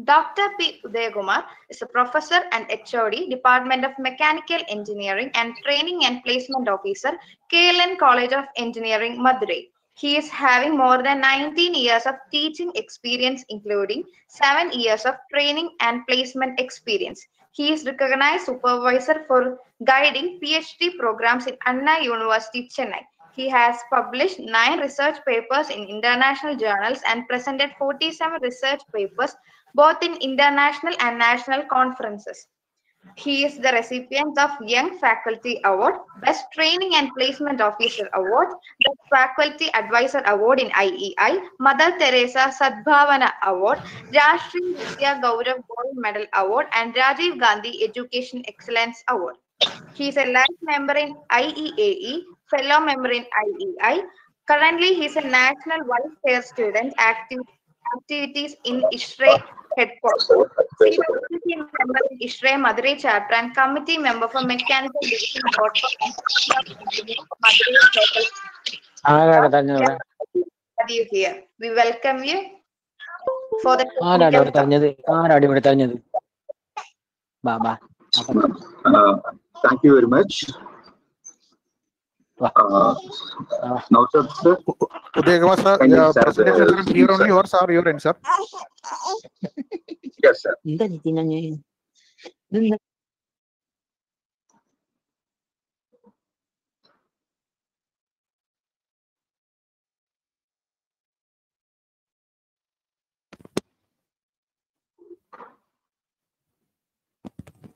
Dr. P. Udayakumar is a professor and HOD, Department of Mechanical Engineering and Training and Placement Officer, KLN College of Engineering, Madurai. He is having more than 19 years of teaching experience, including 7 years of training and placement experience. He is recognized supervisor for guiding PhD programs in Anna University, Chennai. He has published 9 research papers in international journals and presented 47 research papers both in international and national conferences. He is the recipient of Young Faculty Award, Best Training and Placement Officer Award, Best Faculty Advisor Award in IEI, Mother Teresa Sadbhavana Award, Rashtriya Vidya Gaurav Gold Medal Award, and Rajiv Gandhi Education Excellence Award. He is a life member in IEAE, fellow member in IEI. Currently, he is a National Vice Chair Student Activities in ISRE headquarters. He is a committee member in ISRE Madurai chapter and committee member for Mechanical Division Board for Madurai. You here. We welcome you for the Thank you very much. Now, sir, Udayakumar sir, your presentation is here only, or sir, your end, sir? Yes, sir.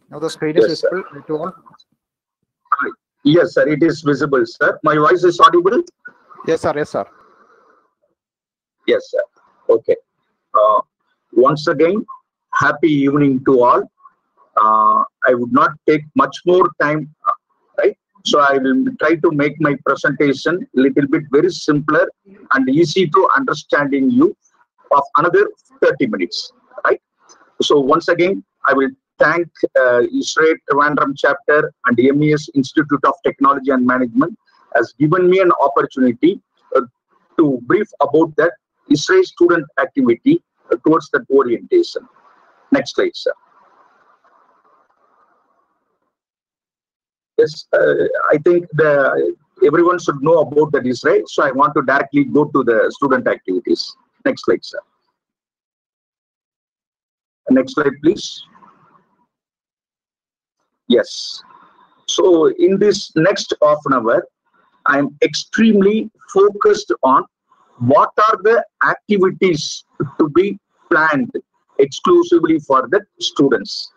Now the screen is visible to all. Yes, sir. It is visible, sir. My voice is audible? Yes, sir. Yes, sir. Yes, sir. Okay. Once again, happy evening to all. I would not take much more time, right? So I will try to make my presentation a little bit very simpler and easy to understanding you of another 30 minutes, right? So once again, I will thank ISRE Trivandrum chapter and MES Institute of Technology and Management has given me an opportunity to brief about that ISRE student activity towards that orientation. Next slide, sir. Yes, I think everyone should know about that ISRE, so I want to directly go to the student activities. Next slide, sir. Next slide, please. Yes. So in this next half an hour, I am extremely focused on what are the activities to be planned exclusively for the students,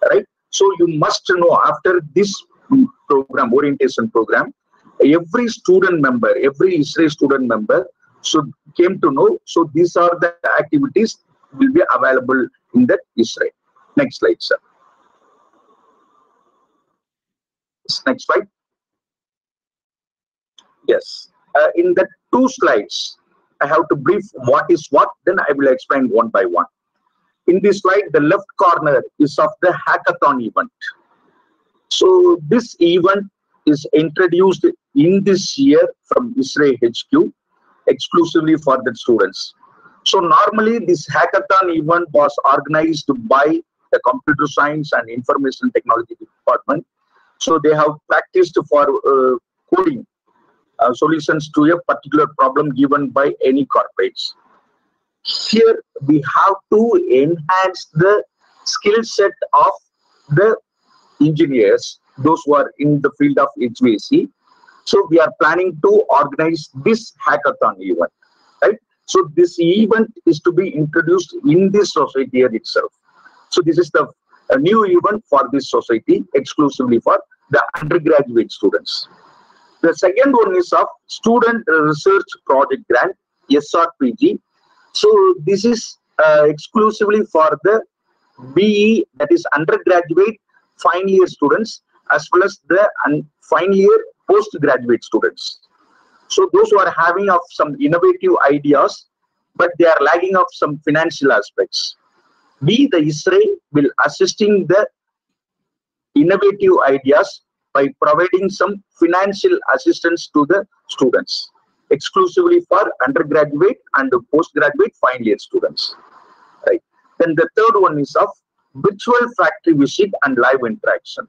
right? So you must know after this program, orientation program, every student member, every ISRE student member should came to know. So these are the activities will be available in that ISRE. Next slide, sir. Next slide. Yes. In the 2 slides, I have to brief what is what, then I will explain one by one. In this slide, the left corner is of the hackathon event. So this event is introduced in this year from ISRE HQ exclusively for the students. So normally this hackathon event was organized by the Computer Science and Information Technology Department. So they have practiced for coding solutions to a particular problem given by any corporates. Here we have to enhance the skill set of the engineers, those who are in the field of HVAC. So we are planning to organize this hackathon event, right? So this event is to be introduced in this society itself. So this is the a new event for this society exclusively for the undergraduate students. The second one is of Student Research Project Grant, SRPG. So this is exclusively for the BE, that is undergraduate final year students, as well as the final year postgraduate students. So those who are having of some innovative ideas, but they are lagging of some financial aspects. We, the ISRE, will assisting the innovative ideas by providing some financial assistance to the students, exclusively for undergraduate and postgraduate final year students. Right. Then the third one is of virtual factory visit and live interaction.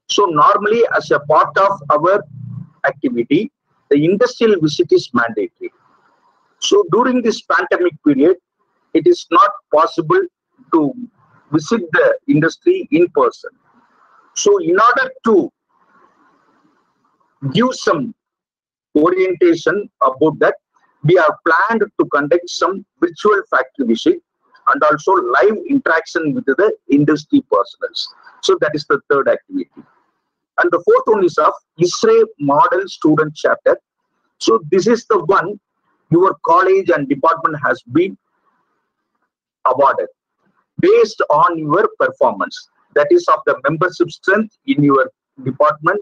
So normally as a part of our activity, the industrial visit is mandatory. So during this pandemic period, it is not possible to visit the industry in person. So in order to give some orientation about that, we have planned to conduct some virtual factory visit and also live interaction with the industry personnel. So that is the third activity. And the fourth one is of ISRE Model Student Chapter. So this is the one your college and department has been awarded based on your performance. That is of the membership strength in your department,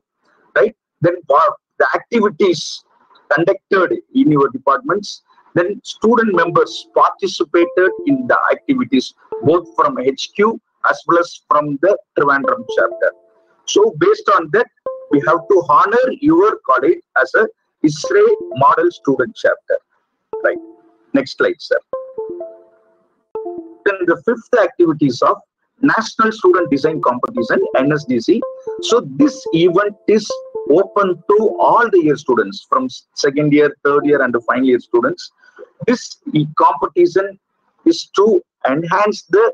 right? Then the activities conducted in your departments, then student members participated in the activities both from HQ as well as from the Trivandrum chapter. So based on that, we have to honor your college as a ISRE Model Student Chapter. Right. Next slide, sir. Then the fifth activity is of National Student Design Competition, NSDC. So this event is open to all the year students from second year, third year and the final year students. This competition is to enhance the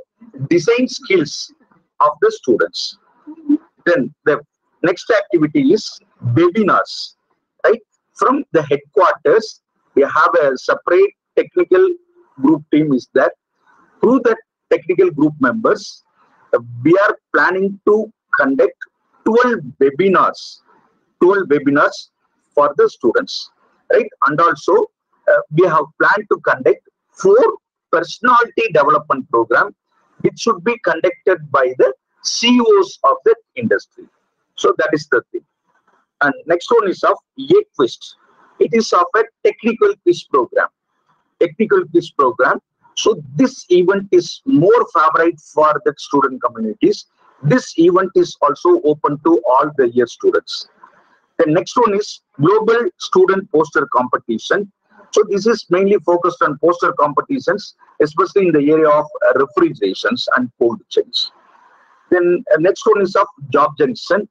design skills of the students. Then the next activity is webinars, right? From the headquarters, we have a separate technical group team is there. Through the technical group members, we are planning to conduct 12 webinars for the students, right? And also, we have planned to conduct 4 personality development program, which should be conducted by the CEOs of the industry. So that is the thing. And next one is of YEQuest. It is of a technical quiz program. So this event is more favorite for the student communities. This event is also open to all the year students. The next one is Global Student Poster Competition. So this is mainly focused on poster competitions, especially in the area of refrigerations and cold chains. Then next one is of Job Junction.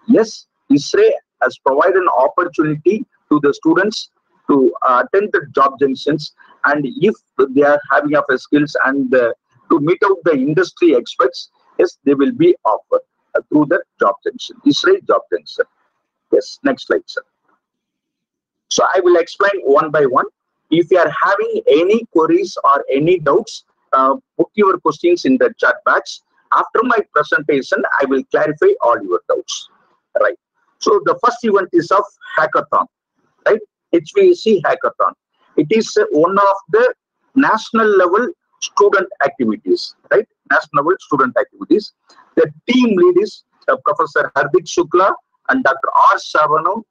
Yes, ISRE has provided an opportunity to the students to attend the job junctions, and if they are having of skills and to meet out the industry experts, yes, they will be offered through the job junction, ISRE Job Junction. Yes, next slide, sir. So I will explain one by one. If you are having any queries or any doubts, put your questions in the chat box. After my presentation, I will clarify all your doubts. Right. So the first event is of hackathon, right? HVAC hackathon. It is one of the national level student activities, right? National level student activities. The team lead is Professor Hardik Shukla and Dr. R. Saravanan,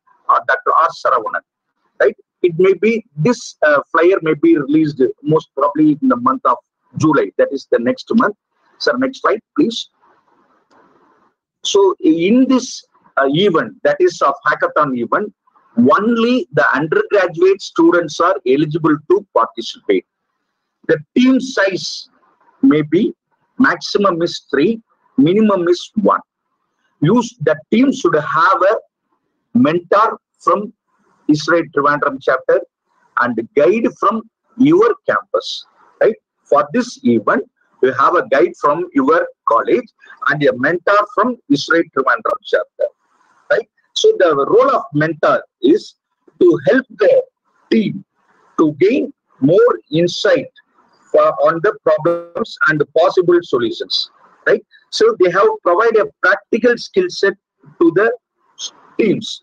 right? It may be, this flyer may be released most probably in the month of July. That is the next month. Sir, next slide, please. So in this event, that is of hackathon event, only the undergraduate students are eligible to participate. The team size may be maximum is 3, minimum is 1. The team should have a mentor from ISRE Trivandrum chapter and guide from your campus, right? For this event, you have a guide from your college and a mentor from ISRE Trivandrum chapter, right? So the role of mentor is to help the team to gain more insight on the problems and the possible solutions, right? So they have provided a practical skill set to the teams,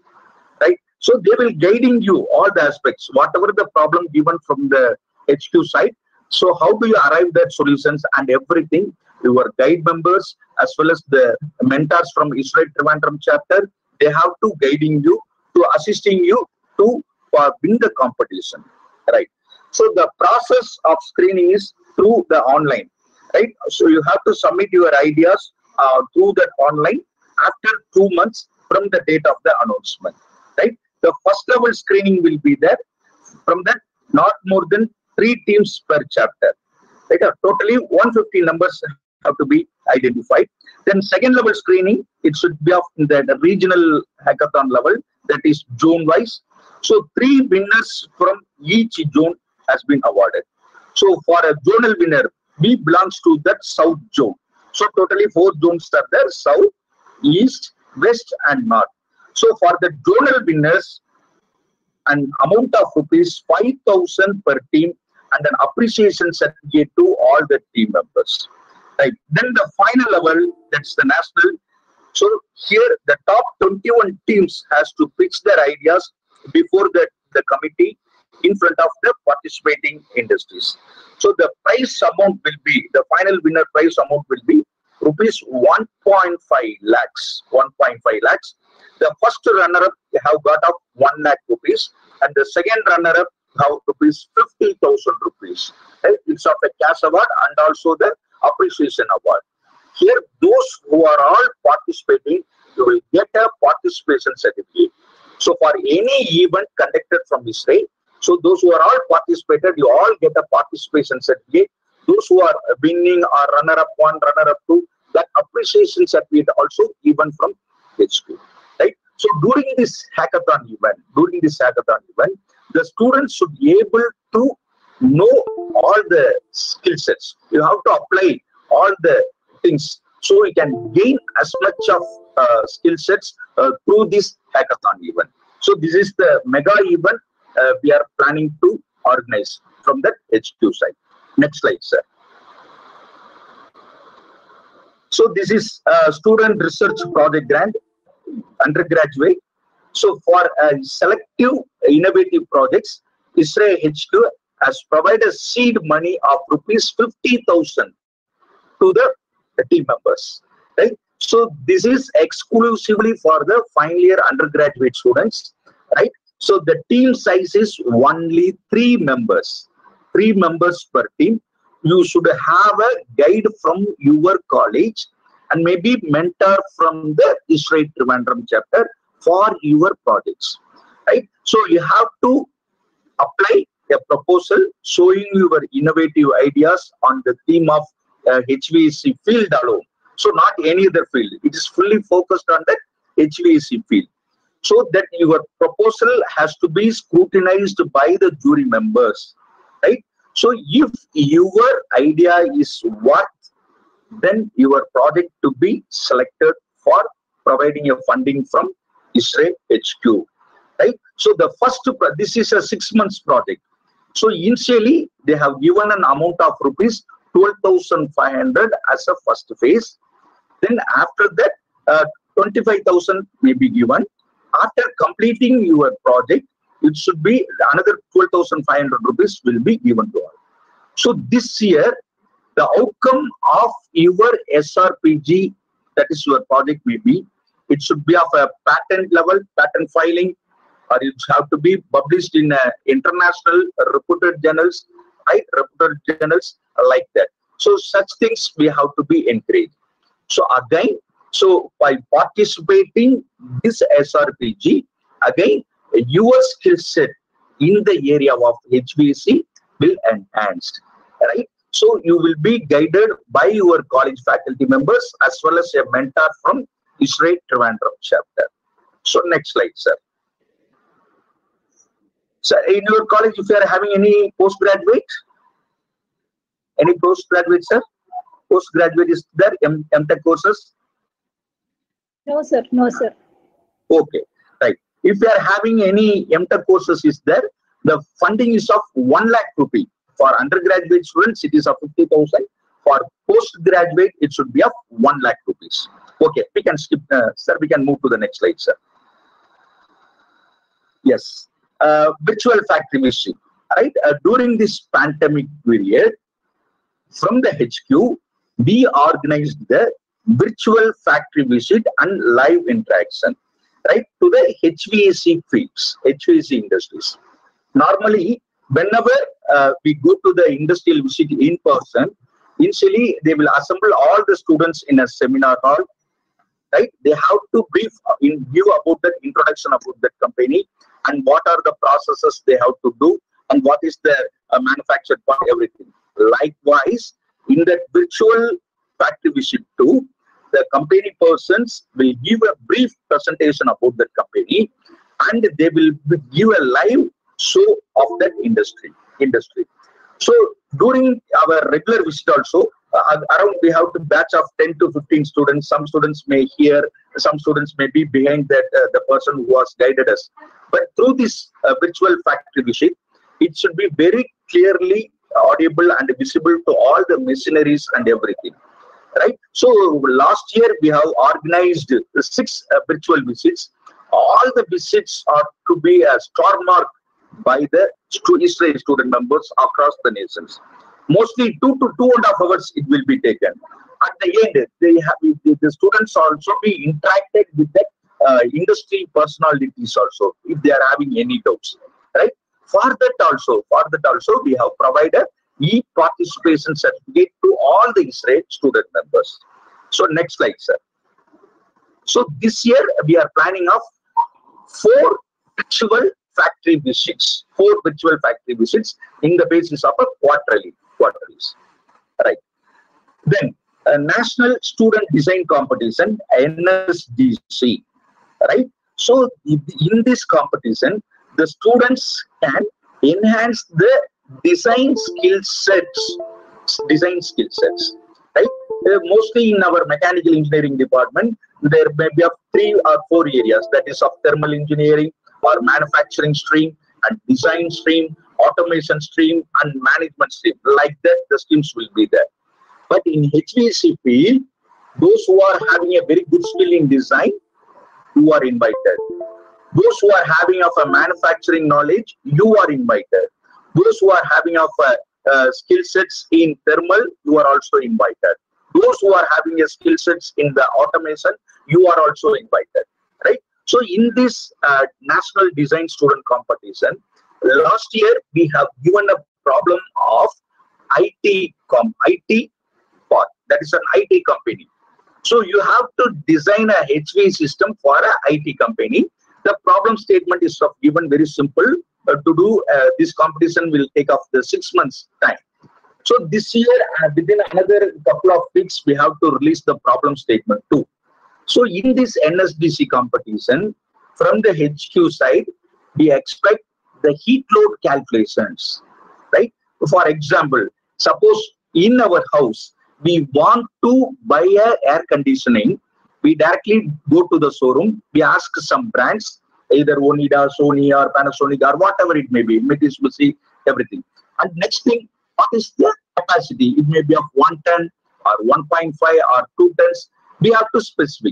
right? So they will guiding you all the aspects, whatever the problem given from the HQ side. So how do you arrive at solutions and everything? Your guide members as well as the mentors from ISRE Trivandrum chapter, they have to guiding you, to assisting you to win the competition, right? So the process of screening is through the online, right? So you have to submit your ideas through that online after 2 months from the date of the announcement, right? The first level screening will be there. From that, not more than 3 teams per chapter. Right? Totally 150 numbers have to be identified. Then second level screening, it should be of the regional hackathon level, that is zone wise. So 3 winners from each zone has been awarded. So for a zonal winner, we belongs to that south zone. So totally 4 zones are there: south, east, west, and north. So for the zonal winners, an amount of rupees 5,000 per team and an appreciation certificate to all the team members. Right. Then the final level, that's the national. So here the top 21 teams has to pitch their ideas before the committee in front of the participating industries. So the prize amount will be, the final winner prize amount will be rupees 1.5 lakhs. 1.5 lakhs. The first runner-up have got up 1 lakh rupees, and the second runner-up have rupees 50,000 rupees. Right? It's of a cash award and also the appreciation award. Here, those who are all participating, you will get a participation certificate. So for any event conducted from Israel, so those who are all participated, you all get a participation certificate. Those who are winning or runner-up 1, runner-up 2, that appreciation certificate also even from HQ. Right? So during this hackathon event, the students should be able to know all the skill sets. You have to apply all the things so you can gain as much of skill sets through this hackathon event. So this is the mega event we are planning to organize from the HQ side. Next slide, sir. So this is student research project grant, undergraduate. So for selective innovative projects, Israel HQ has provided seed money of rupees 50,000 to the team members. Right? So this is exclusively for the final year undergraduate students. Right? So the team size is only 3 members. 3 members per team. You should have a guide from your college and maybe mentor from the Israel Trivandrum chapter for your projects. Right? So you have to apply a proposal showing your innovative ideas on the theme of HVAC field alone. So not any other field. It is fully focused on the HVAC field. So that your proposal has to be scrutinized by the jury members. Right? So if your idea is worth, then your project to be selected for providing a funding from Israel HQ. Right? So the first, this is a 6 months project. So initially they have given an amount of rupees 12,500 as a first phase. Then after that, 25,000 may be given. After completing your project, it should be another 12,500 rupees will be given to all. So this year, the outcome of your SRPG, that is your project may be, it should be of a patent level, patent filing, or it have to be published in international reputed journals, right? Reputed journals like that. So such things we have to be encouraged. So again, so by participating this SRPG, again, your skill set in the area of HVAC will enhanced, right? So you will be guided by your college faculty members as well as a mentor from Israel Trivandrum chapter. So next slide, sir. So in your college, if you are having any postgraduate, sir? Postgraduate is there, MTech courses? No, sir. No, sir. Okay, right. If you are having any MTech courses is there, the funding is of 1 lakh rupee. For undergraduate students, it is of 50,000. For postgraduate, it should be of 1 lakh rupees. Okay, we can skip, sir. We can move to the next slide, sir. Yes, virtual factory visit. Right, during this pandemic period, from the HQ, we organized the virtual factory visit and live interaction, right, to the HVAC fields, HVAC industries. Normally, whenever we go to the industrial visit in person, initially they will assemble all the students in a seminar hall, right? They have to brief in view about the introduction about that company and what are the processes they have to do and what is the manufactured part, everything. Likewise, in that virtual factory visit too, the company persons will give a brief presentation about that company, and they will give a live show of that industry. So during our regular visit also, around we have to batch of 10 to 15 students. Some students may hear, some students may be behind that the person who has guided us. But through this virtual factory visit, it should be very clearly audible and visible to all the machineries and everything. Right. So last year we have organized 6 virtual visits. All the visits are to be a star mark by the Israeli student members across the nations. Mostly 2 to 2.5 hours it will be taken. At the end, the students also be interacted with the industry personalities also if they are having any doubts. Right. For that also we have provided e-participation certificate to all the Israel student members. So next slide, sir. So this year we are planning of 4 virtual factory visits. 4 virtual factory visits in the basis of a quarterlies. Right. Then a National Student Design Competition, NSDC. Right. So in this competition, the students can enhance the design skill sets, right? Mostly in our mechanical engineering department, there may be of 3 or 4 areas, that is of thermal engineering or manufacturing stream and design stream, automation stream and management stream. Like that, the streams will be there. But in HVAC field, those who are having a very good skill in design, you are invited. Those who are having of a manufacturing knowledge, you are invited. Those who are having of skill sets in thermal, you are also invited. Those who are having a skill sets in the automation, you are also invited. Right. So in this National Design Student Competition, last year we have given a problem of IT part. That is an IT company. So you have to design a HVAC system for an IT company. The problem statement is given very simple. To do this competition will take up the 6 months time. So this year, within another couple of weeks, we have to release the problem statement too. So in this NSDC competition, from the HQ side, we expect the heat load calculations. Right. For example, suppose in our house we want to buy a air conditioning, we directly go to the showroom, we ask some brands, either Onida, Sony or Panasonic or whatever it may be, Mitsubishi, everything. And next thing, what is the capacity? It may be of 1 ton or 1.5 or 2 tons. We have to specify.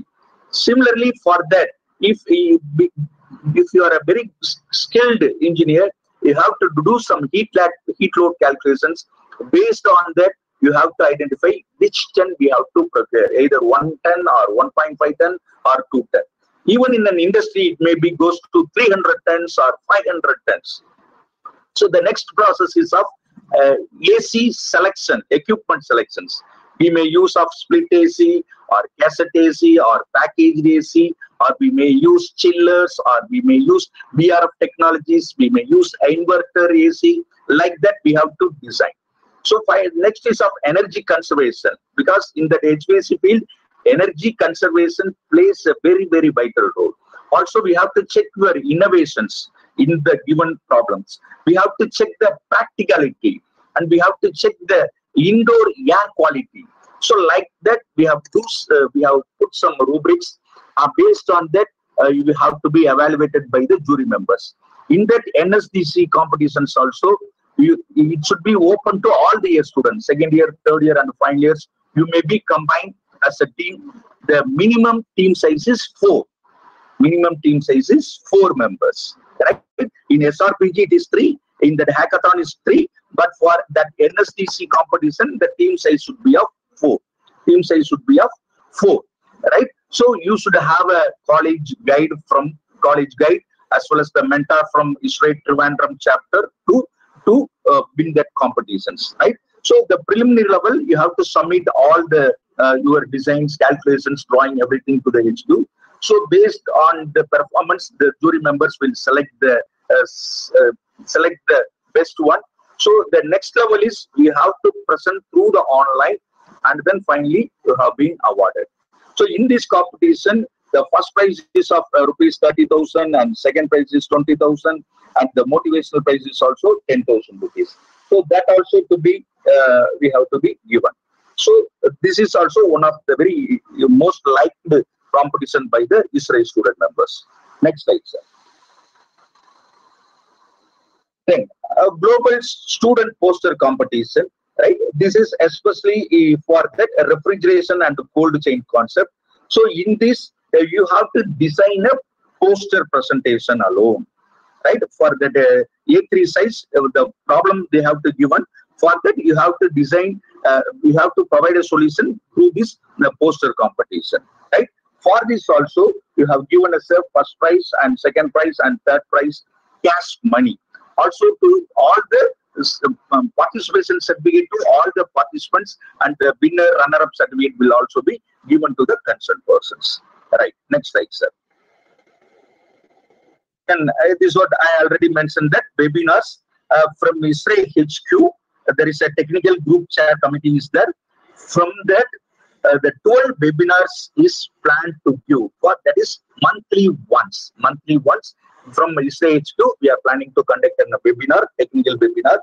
Similarly, for that, if you are a very skilled engineer, you have to do some heat load calculations. Based on that, you have to identify which ton we have to prepare, either 1 ton or 1.5 ton or 2 ton. Even in an industry, it may be goes to 300 tons or 500 tons. So the next process is of AC selection, equipment selections. We may use of split AC or cassette AC or packaged AC, or we may use chillers, or we may use VRF technologies, we may use inverter AC. Like that, we have to design. So next is of energy conservation, because in the HVAC field, energy conservation plays a very, very vital role. Also, we have to check your innovations in the given problems. We have to check the practicality, and we have to check the indoor air quality. So like that, we have put some rubrics. Based on that, you have to be evaluated by the jury members. In that NSDC competitions also, it should be open to all the year students, 2nd year, 3rd year and final years. You may be combined as a team. The minimum team size is 4. Minimum team size is 4 members. Right? In SRPG it is 3. In the hackathon is 3. But for that NSDC competition, the team size should be of 4. Team size should be of 4. Right? So you should have a college guide from College Guide, as well as the mentor from Israel Trivandrum chapter to win that competitions. Right? So the preliminary level, you have to submit all the your designs, calculations, drawing, everything to the HQ. So based on the performance, the jury members will select the best one. So the next level is we have to present through the online, and then finally you have been awarded. So in this competition, the first prize is of rupees 30,000 and second prize is 20,000, and the motivational prize is also 10,000 rupees. So that also to be we have to be given. So this is also one of the very most liked competition by the ISRAE student members. Next slide, sir. Then a global student poster competition, right? This is especially for that refrigeration and cold chain concept. So in this, you have to design a poster presentation alone, right? For that A3 size, the problem they have to given. For that, you have to design, you have to provide a solution through this poster competition, right? For this also, you have given us a first prize and second prize and third prize cash money. Also to all the participation certificate to all the participants, and the winner runner-up certificate will also be given to the concerned persons. Right, next slide, sir. And this is what I already mentioned, that webinars from ISRAE HQ, there is a technical group chair committee is there. From that, the 12 webinars is planned to give for, that is monthly once. From ISRAE HQ, we are planning to conduct a webinar, technical webinar.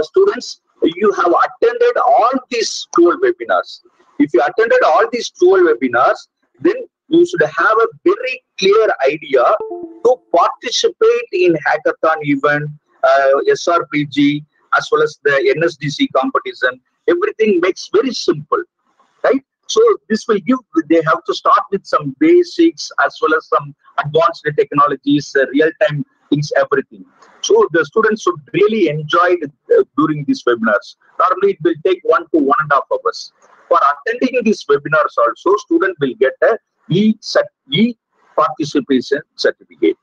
Students, you have attended all these 12 webinars. If you attended all these 12 webinars, then you should have a very clear idea to participate in hackathon event, SRPG, as well as the NSDC competition. Everything makes very simple, right? So this will give, they have to start with some basics as well as some advanced technologies, real-time things, everything. So the students should really enjoy it, during these webinars. Normally it will take 1 to 1.5 hours. For attending these webinars also, student will get a e-participation certificate.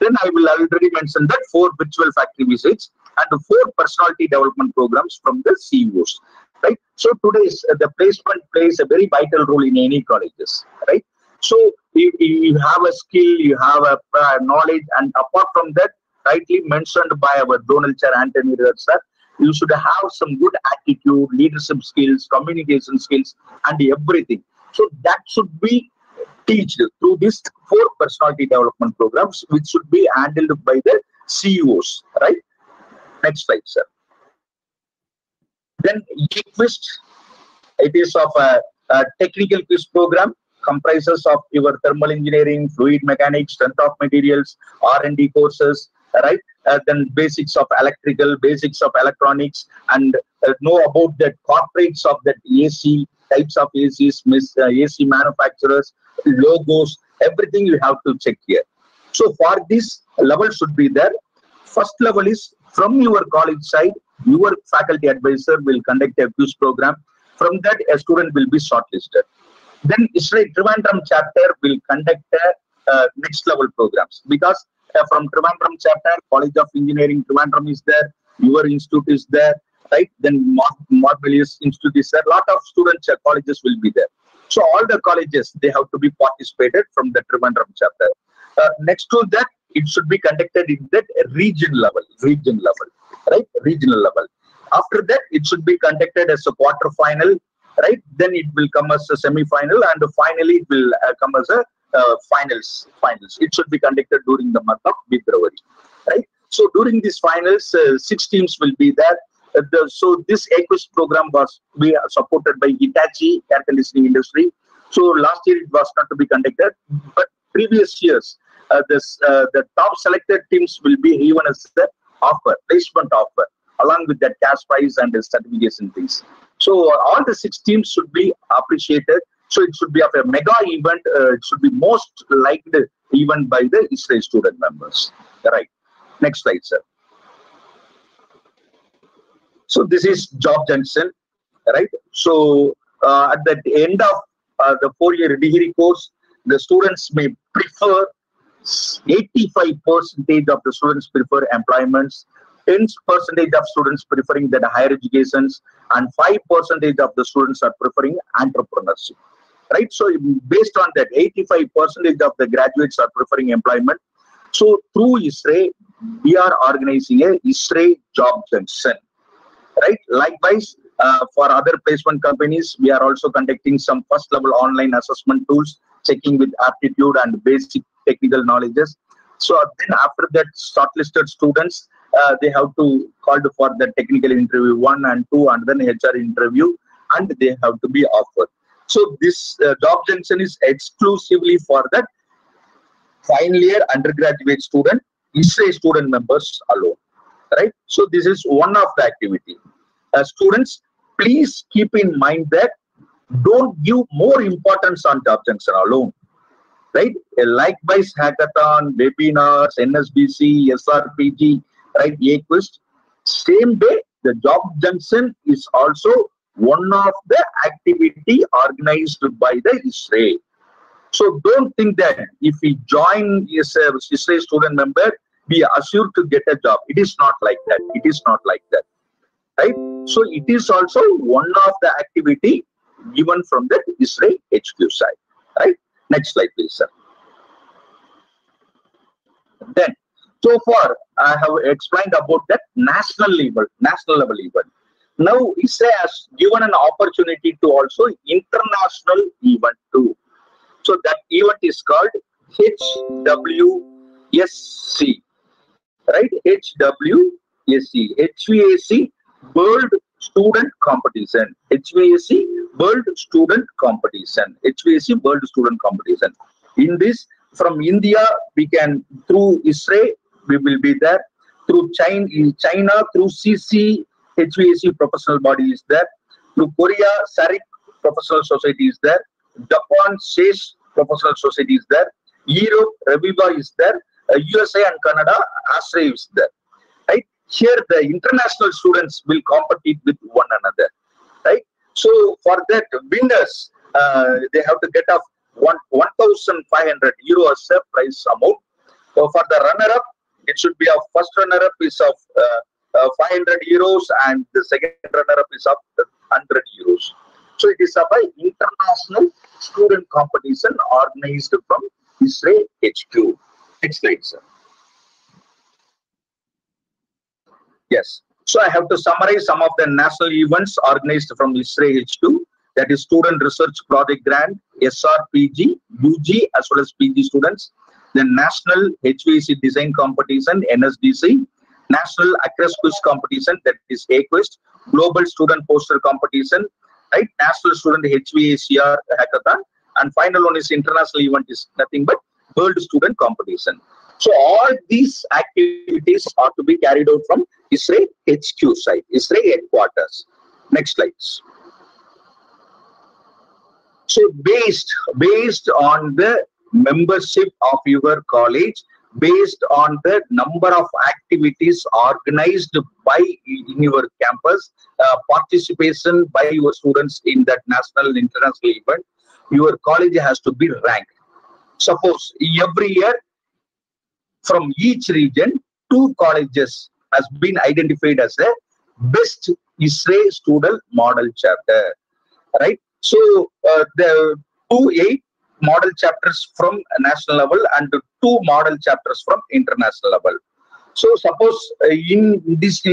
Then I will already mention that 4 virtual factory visits and 4 personality development programs from the CEOs. Right. So today's the placement plays a very vital role in any colleges. Right. So you have a skill, you have a knowledge, and apart from that, rightly mentioned by our zonal chair Anthony sir, you should have some good attitude, leadership skills, communication skills, and everything. So that should be taught through these 4 personality development programs, which should be handled by the CEOs. Right. Next slide, sir. Then eQuist, it is of a technical quiz program, comprises of your thermal engineering, fluid mechanics, strength of materials, R&D courses, right? Then basics of electrical, basics of electronics, and know about the corporates of that AC, types of ACs, AC manufacturers, logos, everything you have to check here. So for this level should be there. First level is from your college side, your faculty advisor will conduct a quiz program. From that, a student will be shortlisted. Then ISRAE Trivandrum chapter will conduct next level programs, because from Trivandrum chapter, College of Engineering Trivandrum is there, your institute is there, right? Then Marvelous Institute is there. A lot of students, colleges will be there. So all the colleges, they have to be participated from the Trivandrum chapter. Next to that, it should be conducted in that region level, right? Regional level. After that, it should be conducted as a quarter final, right? Then it will come as a semi-final, and finally it will come as a finals. It should be conducted during the month of February, right? So during these finals, 6 teams will be there. So this eQuist program was supported by Hitachi air conditioning industry. So last year it was not to be conducted, but previous years, the top selected teams will be given as the placement offer, along with that cash prize and the certification fees. So all the 6 teams should be appreciated. So it should be of a mega event. It should be most liked event by the ISRAE student members. Right. Next slide, sir. So this is Job Junction, right? So at the end of the 4-year degree course, the students may prefer 85% of the students prefer employments, 10% of students preferring the higher educations, and 5% of the students are preferring entrepreneurship, right? So based on that, 85% of the graduates are preferring employment. So through ISRAE, we are organizing a ISRAE Job Junction, right? Likewise, for other placement companies, we are also conducting some first level online assessment tools, checking with aptitude and basic technical knowledges. So then after that, shortlisted students, they have to call for the technical interview 1 and 2 and then HR interview, and they have to be offered. So this job junction is exclusively for that final year undergraduate student, ISRE student members alone, right? So this is one of the activity. Students, please keep in mind that don't give more importance on job junction alone, right? Likewise, hackathon, webinars, NSBC, SRPG, right? AQuest. Same way, the job junction is also one of the activity organized by the ISRE. So don't think that if we join as a ISRE student member, we are assured to get a job. It is not like that. It is not like that, right? So it is also one of the activity given from the ISRE HQ side, right? Next slide, please, sir. Then, so far, I have explained about that national level event. Now, ISRE has given an opportunity to also international event too. So that event is called HWSC, right? HWSC, HVAC World Student Competition, HVAC World Student Competition, HVAC World Student Competition. In this, from India, we can, through ISRE, we will be there. Through China, through CC, HVAC professional body is there. Through Korea, SARIC professional society is there. Japan, SACE professional society is there. Europe, Reviva is there. USA and Canada, ASRE is there. Right? Here, the international students will compete with one another. Right? So, for that, winners, they have to get off 1,500 euro as a prize amount. So, for the runner-up, it should be a first runner-up is of 500 euros and the second runner-up is of 100 euros. So it is a international student competition organized from ISRE HQ. Next slide, sir. Yes. So I have to summarize some of the national events organized from ISRE HQ. That is Student Research Project Grant, SRPG, UG as well as PG students. Then National HVAC Design Competition, NSDC. National Across Quiz Competition, that is AQuest. Global Student Poster Competition, right? National Student HVACR Hackathon. And final one is international event is nothing but World Student Competition. So all these activities are to be carried out from ISRE HQ side, ISRE headquarters. Next slides. So based on the membership of your college, based on the number of activities organized by in your campus, participation by your students in that national and international event, your college has to be ranked. Suppose every year from each region, 2 colleges has been identified as a best ISRE student model chapter, right? So the 2 model chapters from national level and 2 model chapters from international level. So suppose in this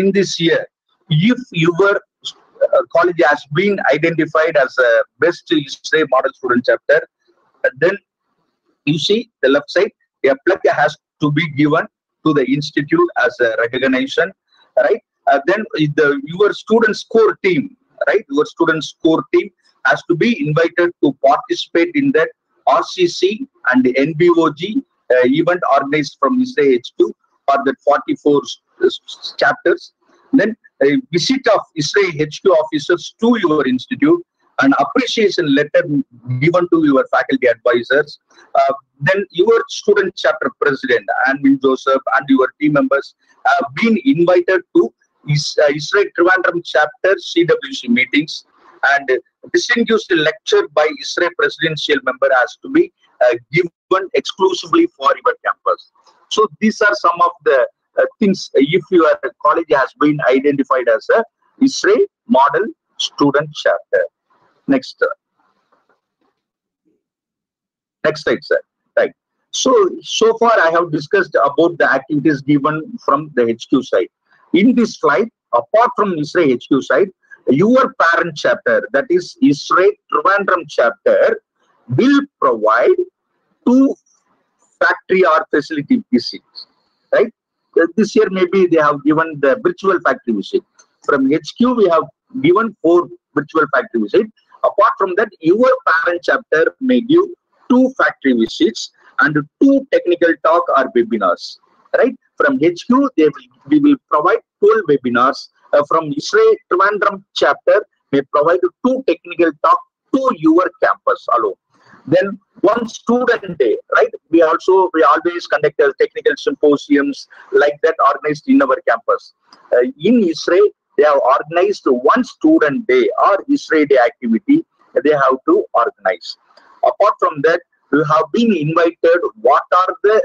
year, if your college has been identified as a best ISRE model student chapter, then you see the left side, a plaque has to be given to the institute as a recognition, right? Then your student score team, right? Your student score team has to be invited to participate in that RCC and the NBOG event organized from ISRE HQ for the 44 chapters. Then a visit of ISRE HQ officers to your institute, an appreciation letter given to your faculty advisors. Then your student chapter president, Anvil Joseph, and your team members have been invited to ISRE Trivandrum chapter CWC meetings, and distinguished lecture by ISRE presidential member has to be given exclusively for your campus. So these are some of the things if your college has been identified as a ISRE model student chapter. Next slide, sir. Right. So far I have discussed about the activities given from the HQ side. In this slide, apart from ISRE HQ side, your parent chapter, that is ISRE Trivandrum chapter, will provide 2 factory or facility visits, right? This year maybe they have given the virtual factory visit. From HQ we have given 4 virtual factory visits. Apart from that, your parent chapter may give 2 factory visits and 2 technical talk or webinars, right? From HQ we will provide 12 webinars. From ISRE Trivandrum chapter may provide 2 technical talk to your campus alone. Then 1 student day, right? We always conduct technical symposiums like that organized in our campus. In ISRE, they have organized 1 student day or ISRE day activity they have to organize. Apart from that, we have been invited what are the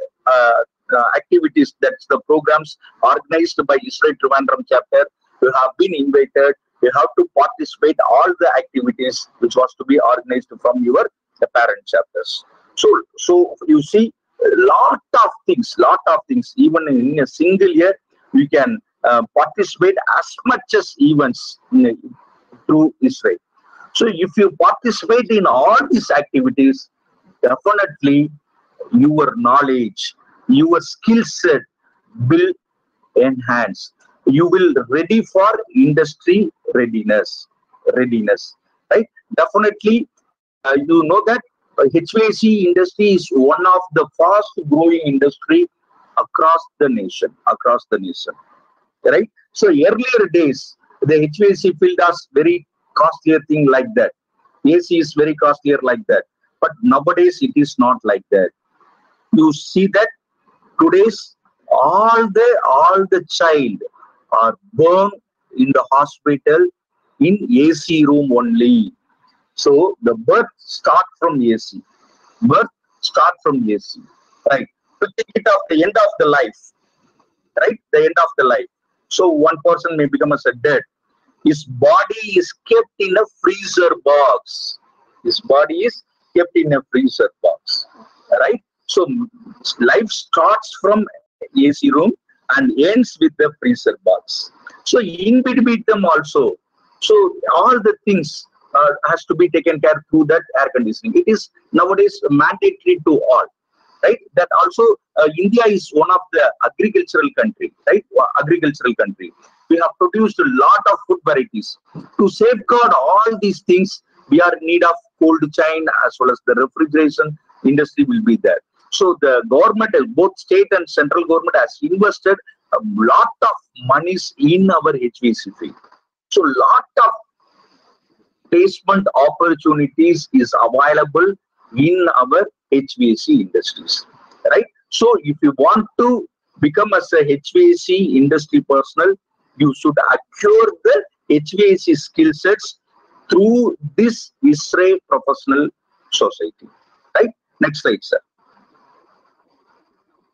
activities, that's the programs organized by ISRE Trivandrum chapter. We have been invited. We have to participate all the activities which was to be organized from your parent chapters. So you see lot of things. Even in a single year, we can participate as much as events through ISRE. So if you participate in all these activities, definitely your knowledge, your skill set will enhance. You will ready for industry readiness, right? Definitely, you know that HVAC industry is one of the fast growing industry across the nation, right? So earlier days, the HVAC field was very costlier thing like that. AC is very costlier like that. But nowadays it is not like that. You see that today's all the child are born in the hospital in AC room only. So the birth start from AC. Right? To take it off the end of the life, right? The end of the life. So one person may become as a dead. His body is kept in a freezer box. Right? So life starts from AC room and ends with the freezer box. So in between them also, so all the things has to be taken care through that air conditioning. It is nowadays mandatory to all, right? That also India is one of the agricultural country, right? We have produced a lot of food varieties. To safeguard all these things, we are in need of cold chain as well as the refrigeration industry will be there. So the government, both state and central government, has invested a lot of monies in our HVAC field. So lot of placement opportunities is available in our HVAC industries, right? So if you want to become as a HVAC industry personnel, you should acquire the HVAC skill sets through this ISRE Professional Society, right? Next slide, sir.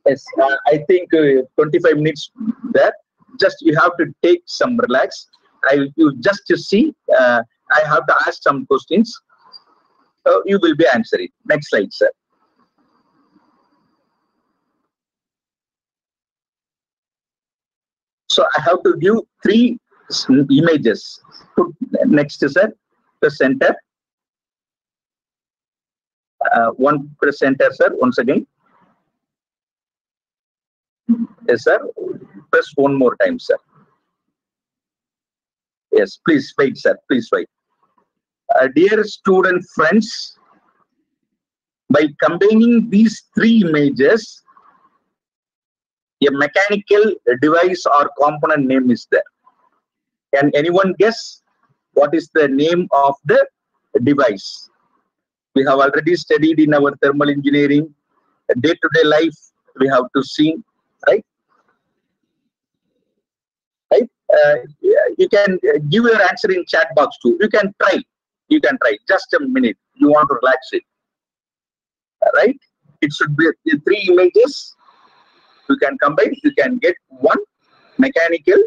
Yes, I think 25 minutes there. Just you have to take some relax. To see. I have to ask some questions. You will be answering. Next slide, sir. So I have to give 3 images. Put next, sir. Press enter. One press enter, sir. Once again. Yes, sir. Press one more time, sir. Yes, please wait, sir. Please wait. Dear student friends, by combining these 3 images, a mechanical device or component name is there. Can anyone guess what is the name of the device? We have already studied in our thermal engineering, day-to-day life, we have to see, right? Right? You can give your answer in chat box too. You can try. Just a minute. You want to relax it, right? It should be 3 images. You can combine. You can get one mechanical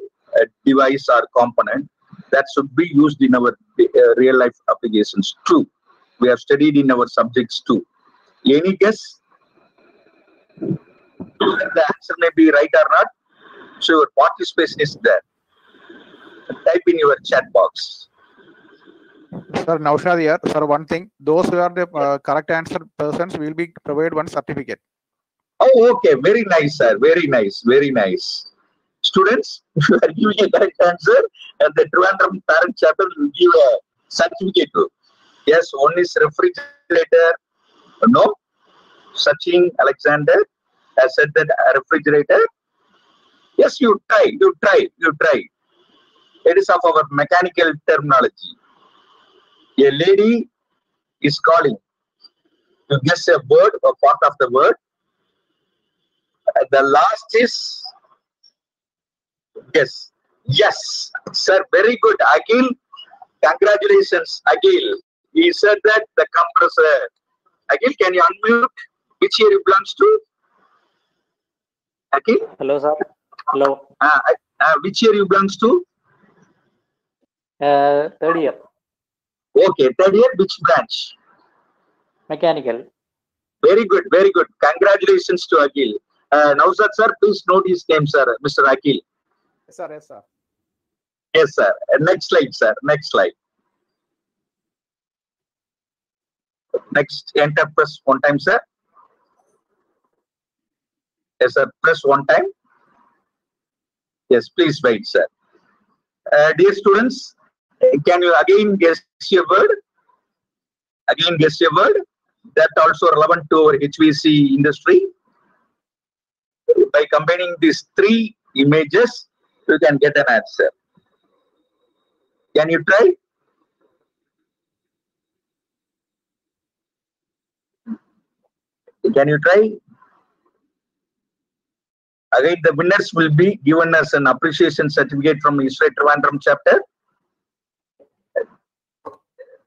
device or component that should be used in our real life applications too. We have studied in our subjects too. Any guess? The answer may be right or not. So your participation is there. type in your chat box. Sir, Naushad here. Sir, one thing, those who are the correct answer persons will be provided one certificate. Oh, okay. Very nice, sir. Very nice. Very nice. Students, if you are giving a correct answer, and the Trivandrum parent chapter will give a certificate to. Yes, one is refrigerator. No. Sachin Alexander has said that a refrigerator. Yes, you try. You try. You try. It is of our mechanical terminology. A lady is calling. You guess a word or part of the word. The last is yes. Yes, sir. Very good, Akhil. Congratulations, Akhil. He said that the compressor. Akhil, can you unmute? Which year it belongs to? Akhil? Hello, sir. Hello. Which year you belongs to? Third year. Okay, third year. Which branch? Mechanical. Very good, very good. Congratulations to Akhil. Naushad sir, please note his name, sir. Mr. Akhil. Yes, sir. Yes, sir. Yes, sir. Next slide, sir. Next slide. Next, enter, press one time, sir. Yes, sir. Press one time. Yes, please wait, sir. Dear students, can you again guess your word? Again, guess your word. That also relevant to our HVAC industry. By combining these three images, you can get an answer. Can you try? Can you try? Again, the winners will be given us an appreciation certificate from ISRO Trivandrum chapter.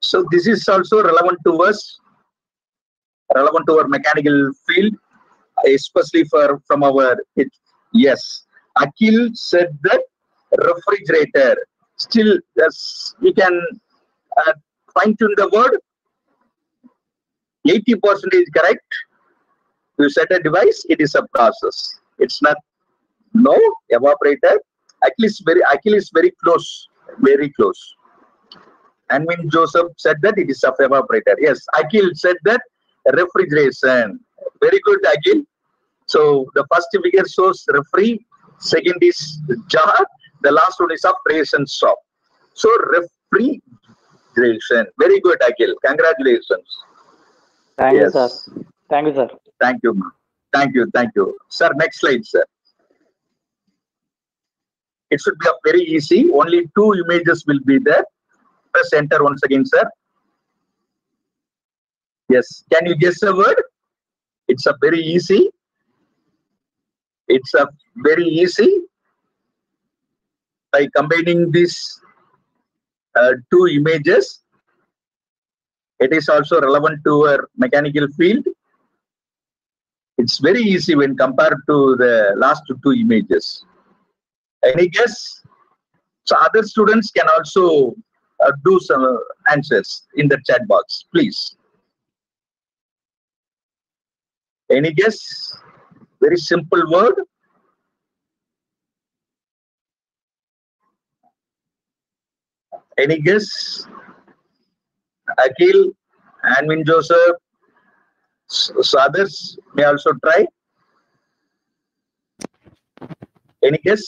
So this is also relevant to us, relevant to our mechanical field, especially from our yes. Akhil said that refrigerator. Still, yes, we can fine tune the word. 80% correct. You said a device, it is a process. It's not no evaporator. Akhil is very close, very close. And when Joseph said that it is a evaporator. Yes, Akhil said that refrigeration. Very good, Akhil. So the first figure shows refri, second is jar, the last one is a press and shop. So refrigeration. Very good, Akhil. Congratulations. Thank you, sir. Thank you, sir. Thank you. Thank you. Thank you. Sir, next slide, sir. It should be very easy. Only two images will be there. Press enter once again, sir. Yes. Can you guess the word? It's a very easy. It's a very easy. By combining these two images, it is also relevant to our mechanical field. It's very easy when compared to the last two images. Any guess? So other students can also do some answers in the chat box, please. Any guess? Very simple word. Any guess? Akhil, Anwin Joseph, so others may also try. Any guess?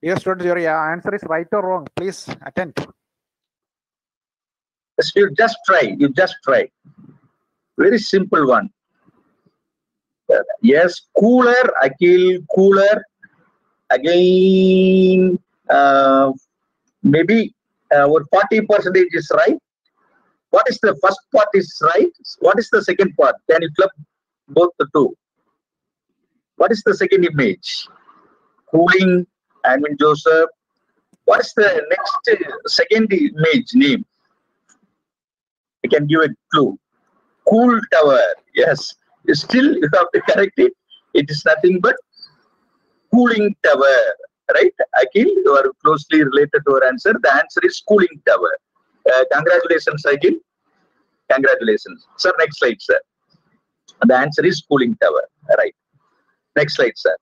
Yes, students, your answer is right or wrong. Please attend. Yes, you just try. You just try. Very simple one. Yes, cooler, Akhil, cooler. Again, maybe our 40% is right. What is the first part is right? What is the second part? Can you club both the two? What is the second image? Cooling, Anwin Joseph. What is the next second image name? I can give a clue. Cool tower. Yes. Still, you have to correct it. It is nothing but cooling tower. Right? Akhil, you are closely related to our answer. The answer is cooling tower. Congratulations, Akhil. Congratulations. Sir, next slide, sir. The answer is cooling tower. Right. Next slide, sir.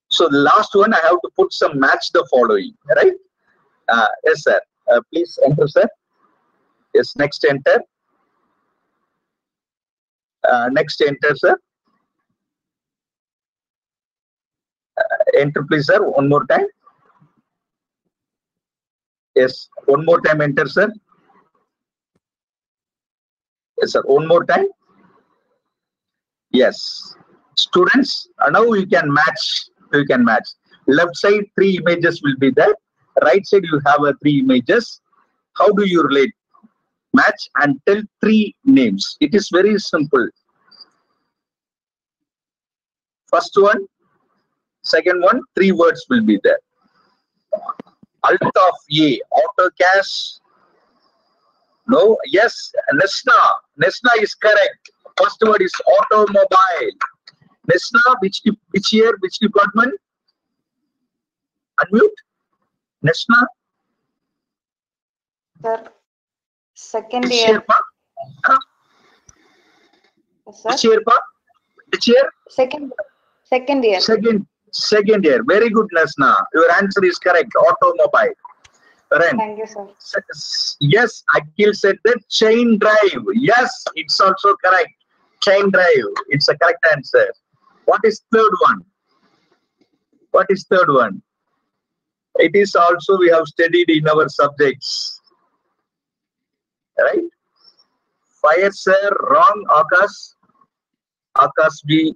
So the last one, I have to put some match the following. Right. Yes, sir. Please enter, sir. Yes, next enter. Next enter, sir. Enter, please, sir. One more time. Yes, one more time enter, sir. Yes, sir. One more time. Yes. Students, now you can match. You can match. Left side, 3 images will be there. Right side, you have 3 images. How do you relate? Match and tell 3 names. It is very simple. First one, second one, 3 words will be there. Alt of A, AutoCAD. No, yes, Nesna. Nesna is correct. First word is automobile. Nesna, which year, which department? Unmute. Nesna. Sir, second Which year. year, pa? Yes, sir. Which year, pa? Which year? Second year. Second year. Very good, Nesna. Your answer is correct. Automobile. Correct. Thank you, sir. Yes, Akhil said that chain drive. Yes, it's also correct. Chain drive. It's a correct answer. What is third one? What is third one? It is also we have studied in our subjects. Right? Fire, sir. Wrong. Akash. Akash B.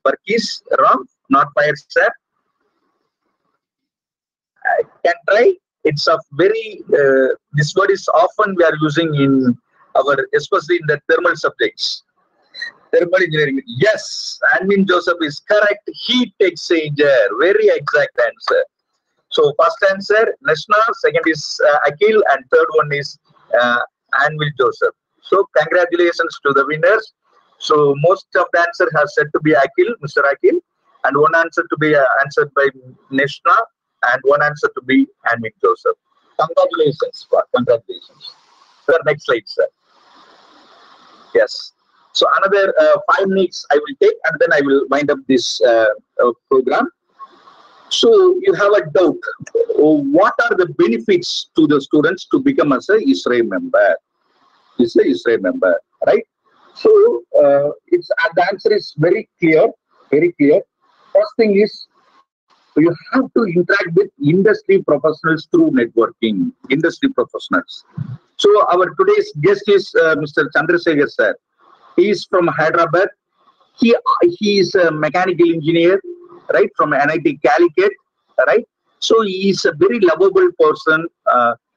Parkis. Wrong. Not fire, sir. I can try. It's a very, this word is often we are using in our, especially in the thermal subjects. Thermal engineering. Yes, Anmin Joseph is correct. Heat exchanger. Very exact answer. So first answer, Nesna. Second is Akhil. And third one is Anvil Joseph. So congratulations to the winners. So most of the answer has said to be Akhil, Mr. Akhil. And one answer to be answered by Nesna. And one answer to be Anvil Joseph. Congratulations. Congratulations. Sir, next slide, sir. Yes. So another 5 minutes I will take, and then I will wind up this program. So you have a doubt. What are the benefits to the students to become as a ISRE member? ISRE member, right? So it's the answer is very clear. Very clear. First thing is you have to interact with industry professionals through networking. Industry professionals. So our today's guest is Mr. Chandrasekhar sir. He is from Hyderabad. He is a mechanical engineer, right, from NIT Calicut, right? So he is a very lovable person.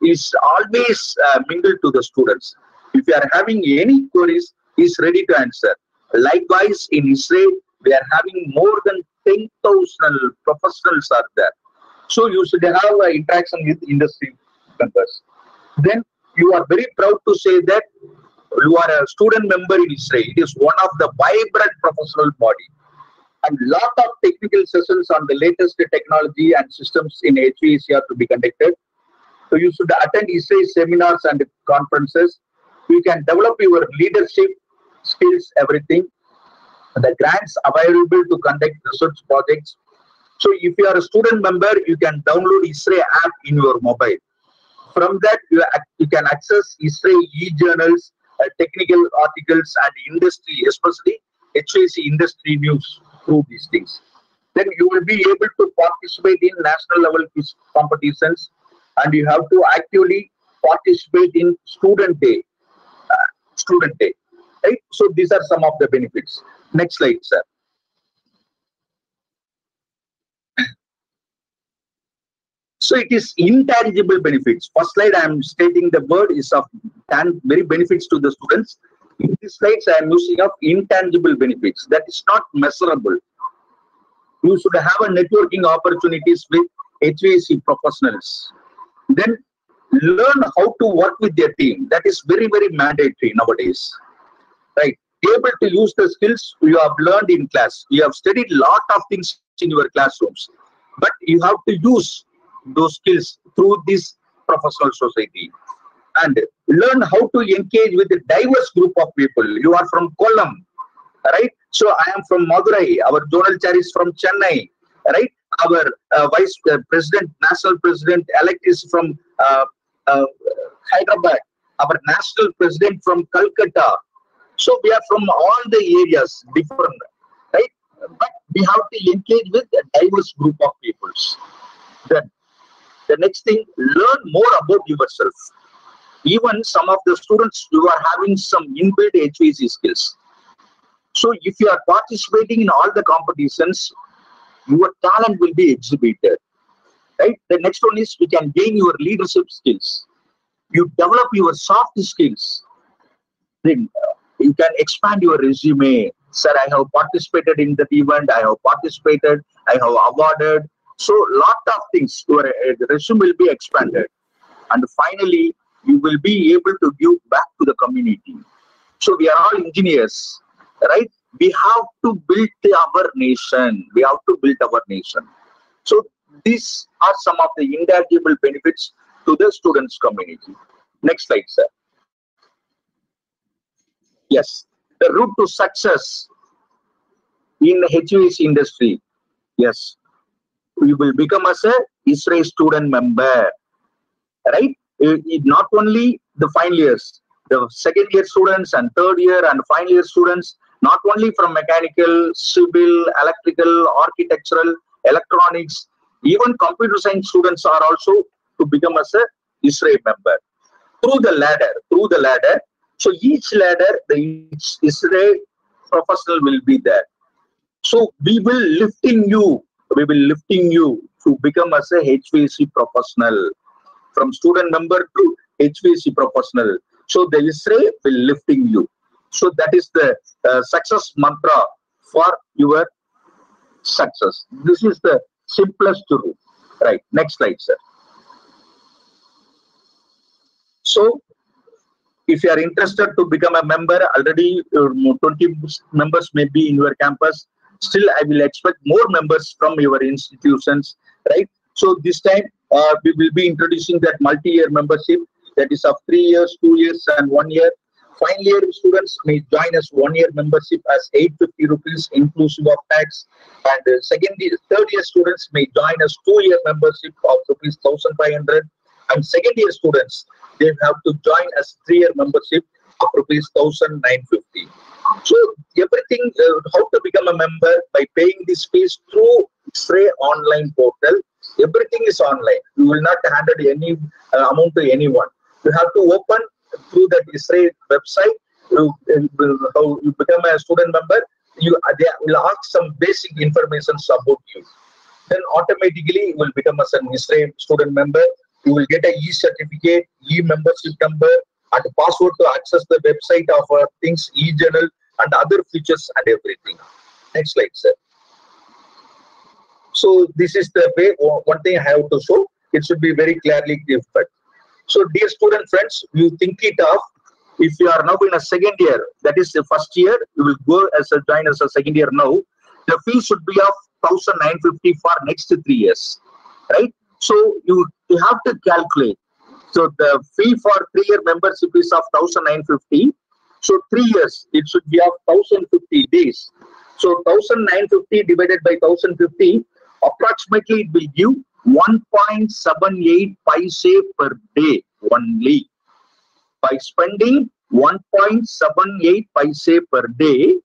He is always mingled to the students. If you are having any queries, he is ready to answer. Likewise, in Israel, we are having more than 10,000 professionals are there. So you should have an interaction with industry members. Then you are very proud to say that you are a student member in Israel. It is one of the vibrant professional body. And lot of technical sessions on the latest technology and systems in HVAC are to be conducted. So you should attend Israel seminars and conferences. You can develop your leadership skills, everything. The grants available to conduct research projects. So if you are a student member, you can download ISRE app in your mobile. From that, you can access ISRE e-journals, technical articles, and industry, especially HVAC industry news through these things. Then you will be able to participate in national level quiz competitions, and you have to actively participate in student day. Right? So these are some of the benefits. Next slide, sir. So it is intangible benefits. First slide, I am stating the word is of very benefits to the students. In these slides, I am using of intangible benefits. That is not measurable. You should have a networking opportunities with HVAC professionals. Then learn how to work with their team. That is very, very mandatory nowadays. Right? Be able to use the skills you have learned in class. You have studied a lot of things in your classrooms, but you have to use those skills through this professional society and learn how to engage with a diverse group of people. You are from Kollam, right? So I am from Madurai. Our zonal chair is from Chennai, right? Our vice president, national president elect is from Hyderabad, our national president from Calcutta. So we are from all the areas, different, right? But we have to engage with a diverse group of peoples. Then the next thing, learn more about yourself. Even some of the students, you are having some inbuilt HVAC skills. So if you are participating in all the competitions, your talent will be exhibited, right? The next one is you can gain your leadership skills. You develop your soft skills. Then you can expand your resume. Sir, I have participated in that event. I have participated. I have awarded. So lot of things. Your resume will be expanded. And finally, you will be able to give back to the community. So we are all engineers, right? We have to build our nation. We have to build our nation. So these are some of the intangible benefits to the students' community. Next slide, sir. Yes, the route to success in HVAC industry. Yes, we will become as a ISRE student member, right? Not only the final years, the second year students and third year and final year students, not only from mechanical, civil, electrical, architectural, electronics, even computer science students are also to become as a ISRE member. Through the ladder, so each ladder, the ISRE professional will be there. So we will lifting you to become as a HVAC professional. From student member to HVAC professional. So the ISRE will lifting you. So that is the success mantra for your success. This is the simplest route. Right. Next slide, sir. So if you are interested to become a member, already 20 members may be in your campus. Still, I will expect more members from your institutions, right? So this time, we will be introducing that multi-year membership that is of 3 years, 2 years, and 1 year. Final year students may join us 1 year membership as 850 rupees inclusive of tax, and third year students may join us 2 year membership of rupees 1,500, and second year students they have to join us 3 year membership of rupees 1,950. So everything, how to become a member by paying this fees through ISRE online portal. Everything is online. You will not hand any amount to anyone. You have to open through that ISRE website. How you become a student member, they will ask some basic information about you. Then automatically you will become as an ISRE student member. You will get a e-certificate, e-membership number, and password to access the website of things, e-journal, and other features and everything. Next slide, sir. So this is the way. One thing I have to show. It should be very clearly different. So dear student friends, you think it of. If you are now in a second year, that is the first year, you will go as a join as a second year now. The fee should be of 1,950 for next 3 years, right? So you have to calculate. So the fee for 3 year membership is of 1,950. So 3 years, it should be of 1,050 days. So 1,950 divided by 1,050, approximately it will give 1.78 paise per day only. By spending 1.78 paise per day,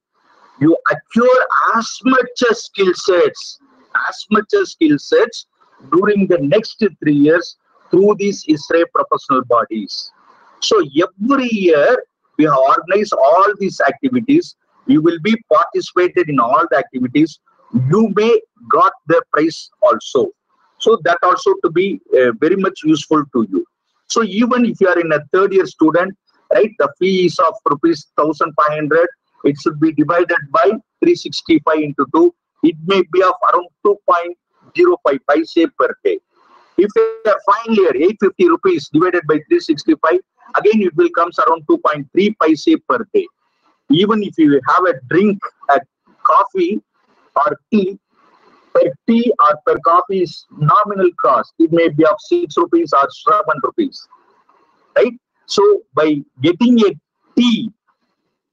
you acquire as much as skill sets during the next 3 years through these ISRE professional bodies. So every year we have organized all these activities. You will be participated in all the activities. You may got the prize also. So that also to be very much useful to you. So even if you are in a third year student, right, the fee is of rupees 1,500. It should be divided by 365 into 2. It may be of around 2.05 paise per day. If you are final year, 850 rupees divided by 365, again it will comes around 2.3 paise per day. Even if you have a drink, a coffee or tea, per tea or per coffee is nominal cost. It may be of 6 rupees or 7 rupees, right? So by getting a tea,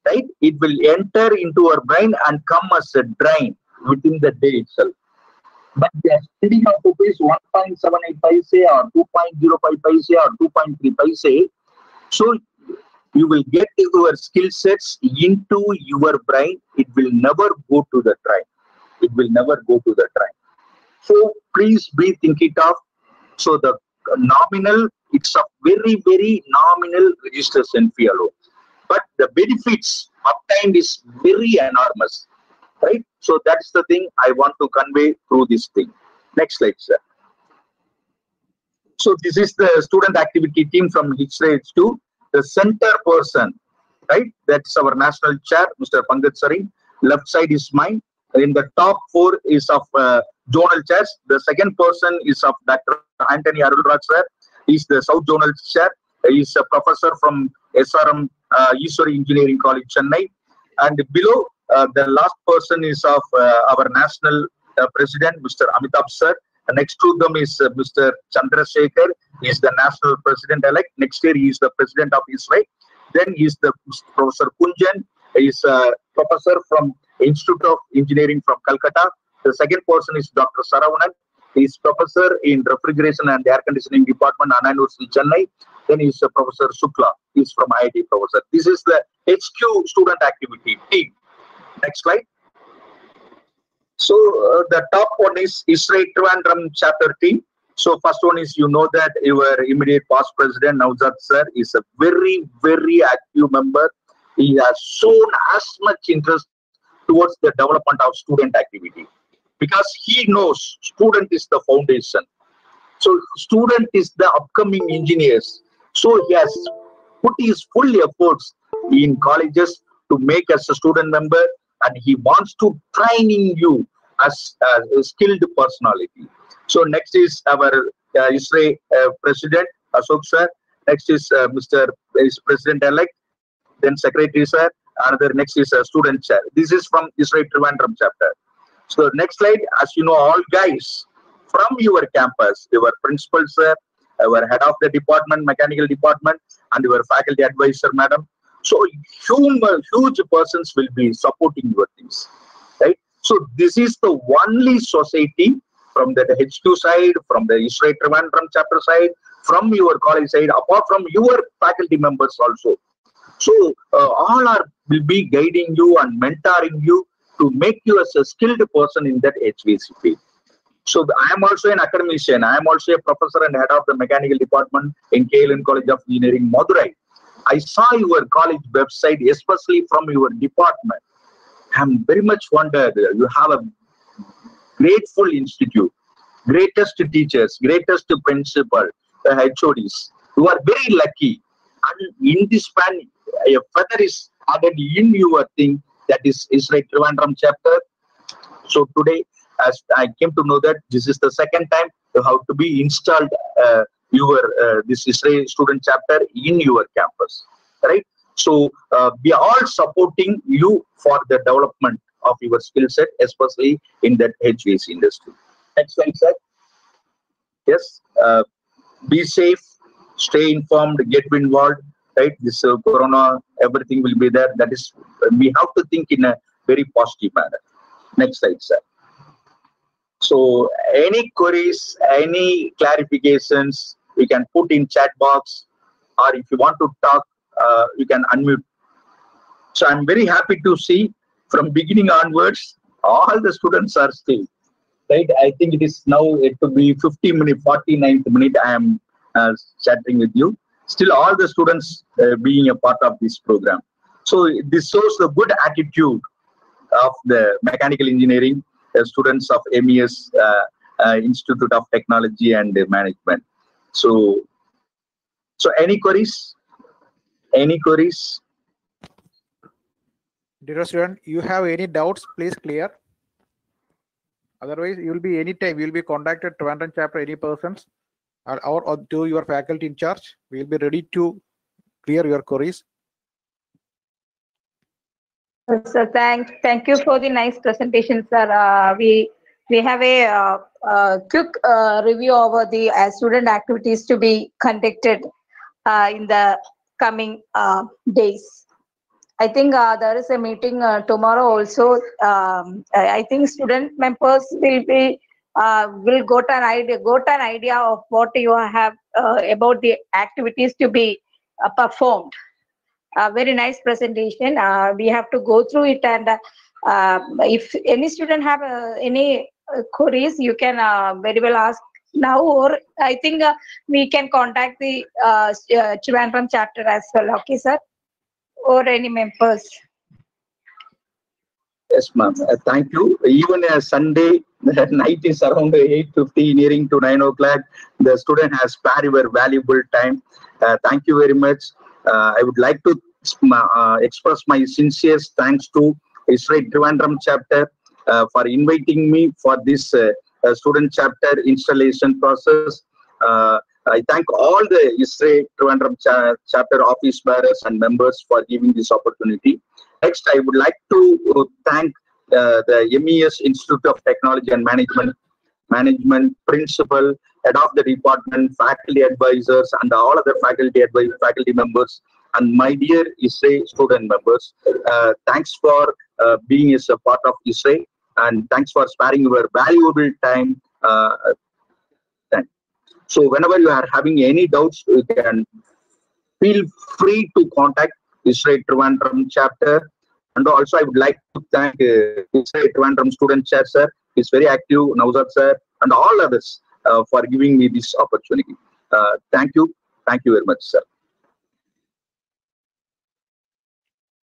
right, it will enter into our brain and come as a drain within the day itself. but the spending of rupees 1.78 paise or 2.05 paise or 2.3 paise, so you will get your skill sets into your brain. It will never go to the train. It will never go to the train. So please be thinking of. So the nominal, it's a very, very nominal registration fee alone. But the benefits obtained is very enormous, right? So that's the thing I want to convey through this thing. Next slide, sir. So this is the student activity team from H2. The center person, right? That's our national chair, Mr. Pankaj Sari. Left side is mine. In the top 4 is of zonal chairs. The second person is of Dr. Anthony Arulraj sir. He's the South Zonal chair. He's a professor from SRM Easwari Engineering College, Chennai. And below, the last person is of our national president, Mr. Amitabh sir. Next to them is Mr. Chandrasekhar. He is the national president-elect. Next year, he is the president of Israel. Then he is the Professor Kunjan. He is a professor from Institute of Engineering from Calcutta. The second person is Dr. Saravanan. He is professor in refrigeration and air conditioning department, Anna University, Chennai. Then he is a Professor Shukla. He is from IIT professor. This is the HQ student activity team. Next slide. So the top one is Israel Trivandrum chapter team. So first one is, you know that your immediate past president Nauzad sir is a very, very active member. He has shown as much interest towards the development of student activity because he knows student is the foundation. So student is the upcoming engineers. So he has put his full efforts in colleges to make us a student member, and he wants to training you as a skilled personality. So next is our Israel President Ashok sir. Next is Mr. President-elect. Then Secretary sir. Another next is a student chair. This is from Israel Trivandrum chapter. So next slide, as you know, all guys from your campus, your principal sir, our head of the department, mechanical department, and your faculty advisor, madam. So huge persons will be supporting your things, right? So this is the only society from the HQ side, from the Israel Trivandrum chapter side, from your college side, apart from your faculty members also. So all will be guiding you and mentoring you to make you as a skilled person in that HVAC field. So I am also an academician. I am also a professor and head of the mechanical department in KLN College of Engineering, Madurai. I saw your college website, especially from your department. I am very much wondered. You have a grateful institute, greatest teachers, greatest principal, HODs. You are very lucky. And in this span, a feather is added in your thing, that is Israel Trivandrum chapter. So today, as I came to know that this is the second time you have to be installed this Israel student chapter in your campus, right? So we are all supporting you for the development of your skill set, especially in that HVAC industry. Next slide, sir. Yes, be safe, stay informed, get involved, right? This corona, everything will be there. That is, we have to think in a very positive manner. Next slide, sir. So any queries, any clarifications, you can put in chat box, or if you want to talk, you can unmute. So I'm very happy to see from beginning onwards, all the students are still, right? I think it is now it to be 49th minute I am chatting with you. Still all the students being a part of this program. So this shows the good attitude of the mechanical engineering students of MES Institute of Technology and Management. So any queries? Any queries? Dear student, you have any doubts, please clear. Otherwise, you will be anytime, you will be contacted to Trivandrum chapter, any persons, or to your faculty in charge. We will be ready to clear your queries. So thank you for the nice presentation, sir. We have a quick review over the student activities to be conducted in the coming days. I think there is a meeting tomorrow also. I think student members will be will got an idea of what you have about the activities to be performed. Very nice presentation. We have to go through it, and if any student have any queries, you can very well ask now, or I think we can contact the Trivandrum chapter as well. Okay, sir, or any members. Yes, ma'am. Thank you. Even a Sunday night is around 8:50, nearing to 9 o'clock. The student has spared your valuable time. Thank you very much. I would like to express my sincere thanks to ISRAE Trivandrum chapter for inviting me for this student chapter installation process. I thank all the ISRAE Trivandrum chapter office bearers and members for giving this opportunity. Next, I would like to thank the MES Institute of Technology and Management principal, head of the department, faculty advisors, and all other faculty members, and my dear ISRAE student members. Thanks for being as a part of ISRAE, and thanks for sparing your valuable time. So whenever you are having any doubts, you can feel free to contact ISRAE Trivandrum chapter. And also I would like to thank ISRAE Trivandrum student chair sir, is very active, Nauzad sir, and all others for giving me this opportunity. Thank you very much, sir.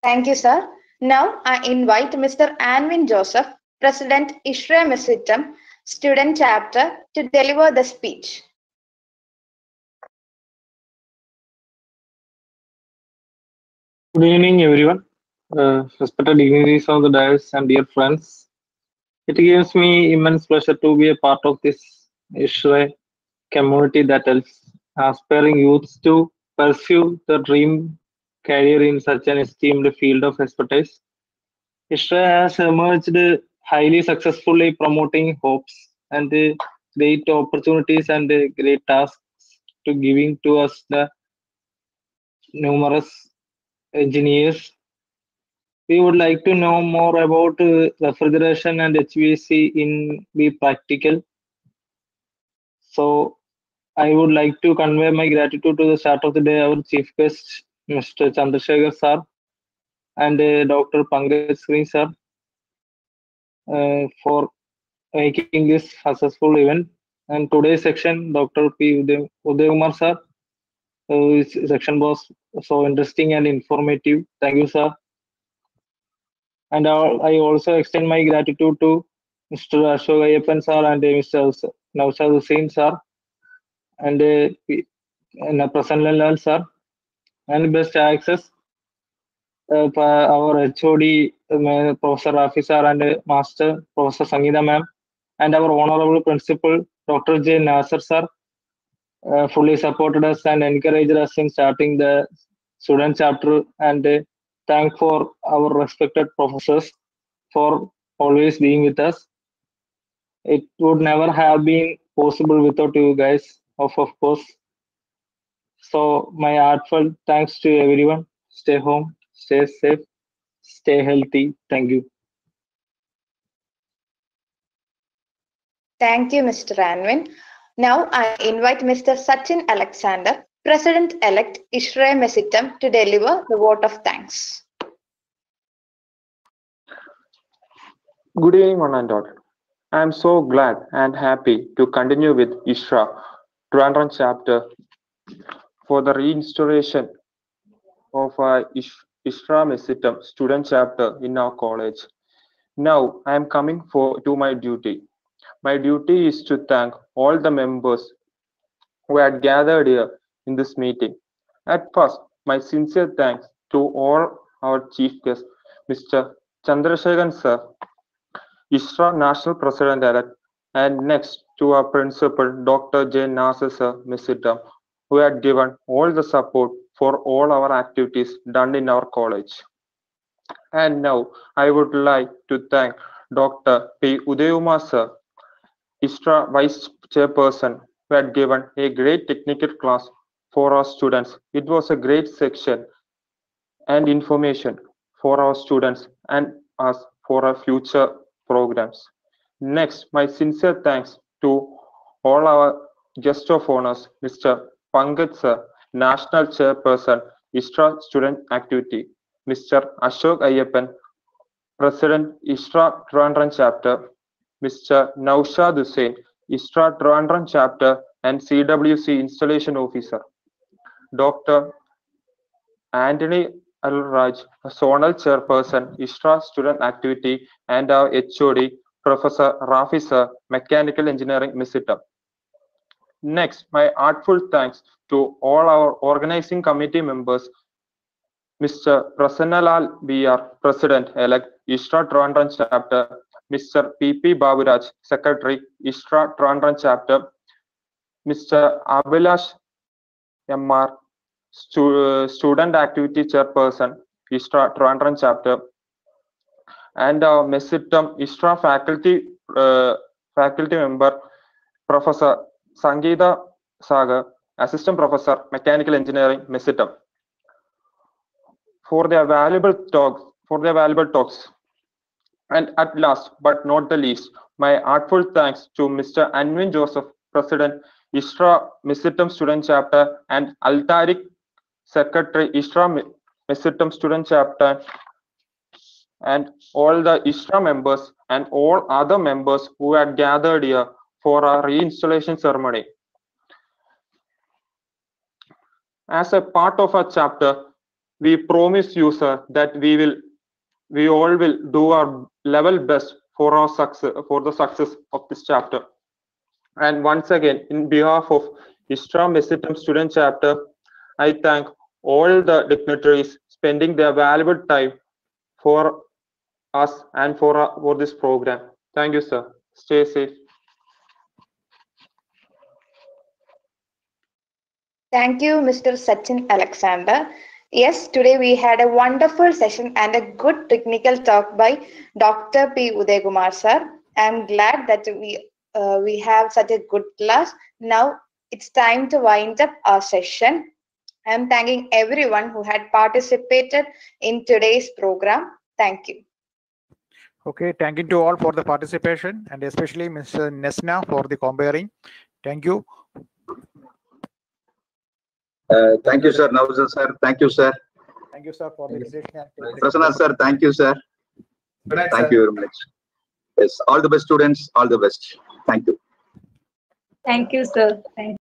Thank you, sir. Now I invite Mr. Anwin Joseph, President ISRAE Mesitam Student Chapter, to deliver the speech. Good evening, everyone. Respected dignitaries of the dais and dear friends. It gives me immense pleasure to be a part of this ISRAE community that helps aspiring youths to pursue the dream career in such an esteemed field of expertise. ISRAE has emerged highly successfully, promoting hopes and great opportunities and great tasks to giving to us the numerous engineers. We would like to know more about refrigeration and HVAC in the practical. So I would like to convey my gratitude to the start of the day, our chief guest, Mr. Chandrasekhar sir, and Dr. Pankaj Singh sir, for making this successful event. And today's section, Dr. P. Udayakumar sir, his section was so interesting and informative. Thank you, sir. And I also extend my gratitude to Mr. Ashok Ayappan sir and Mr. Nauzad Hussain sir, and Prasanna Lal sir, and best access our HOD Professor Rafi sir and Master Professor Sangeeta ma'am, and our honorable principal Dr. J. Nasser sir fully supported us and encouraged us in starting the student chapter, and thank for our respected professors for always being with us. It would never have been possible without you guys, of course. So my heartfelt thanks to everyone. Stay home, stay safe, stay healthy. Thank you. Thank you, Mr. Anwin. Now I invite Mr. Sachin Alexander, President-elect ISRAE Mesitam, to deliver the vote of thanks. Good evening, one and all. I am so glad and happy to continue with ISRAE Trivandrum chapter for the reinstallation of ISRAE Mesitam student chapter in our college. Now I am coming to my duty. My duty is to thank all the members who had gathered here in this meeting. At first, my sincere thanks to all our chief guests, Mr. Chandrasekhar sir, ISRAE National President-elect, and next to our principal, Dr. J. Nasser sir, Mesitam, who had given all the support for all our activities done in our college. And now I would like to thank Dr. P. Udayakumar sir, ISRAE Vice Chairperson, who had given a great technical class for our students. It was a great section and information for our students and us for our future programs. Next, my sincere thanks to all our guest of honors, Mr. Pankaj Sir, National Chairperson, ISRA Student Activity, Mr. Ashok Ayyappan, President, ISRA Trivandrum Chapter, Mr. Naushad Hussain, ISRA Trivandrum Chapter and CWC Installation Officer, Dr. Anthony Alraj, Zonal Chairperson, ISRA Student Activity, and our HOD, Professor Rafi Sir, Mechanical Engineering, Misitam. Next, my heartfelt thanks to all our organizing committee members, Mr. Prasannalal BR, President-elect, ISRA Trivandrum Chapter, Mr. PP Baburaj, Secretary, ISRA Trivandrum Chapter, Mr. Abhilash MR, Student Activity Chairperson, ISRA Trivandrum Chapter, and Mesitam ISRA faculty member, Professor Sangeeta Sagar, Assistant Professor, Mechanical Engineering, Mesitam, for their valuable talks. And at last, but not the least, my heartfelt thanks to Mr. Anwin Joseph, President, ISRA Mesitam Student Chapter, and Altaric, Secretary, ISRA Mesitam Student Chapter, and all the ISRA members and all other members who had gathered here for our reinstallation ceremony. As a part of our chapter, we promise you, sir, that we all will do our level best for our success, for the success of this chapter. And once again, in behalf of ISRA Mesitam Student Chapter, I thank all the dignitaries spending their valuable time for us and for this program. Thank you, sir. Stay safe. Thank you, Mr. Sachin Alexander. Yes, today we had a wonderful session and a good technical talk by Dr. P. Uday Kumar sir. I'm glad that we have such a good class. Now it's time to wind up our session. I'm thanking everyone who had participated in today's program. Thank you. Okay, thank you to all for the participation and especially Mr. Nesna for the comparing. Thank you. Thank you, sir. Nawazan sir, thank you, sir. Thank you, sir, for the invitation. Prasanna sir, thank you, sir. Thank you very much. Yes, all the best, students. All the best. Thank you. Thank you, sir. Thank you.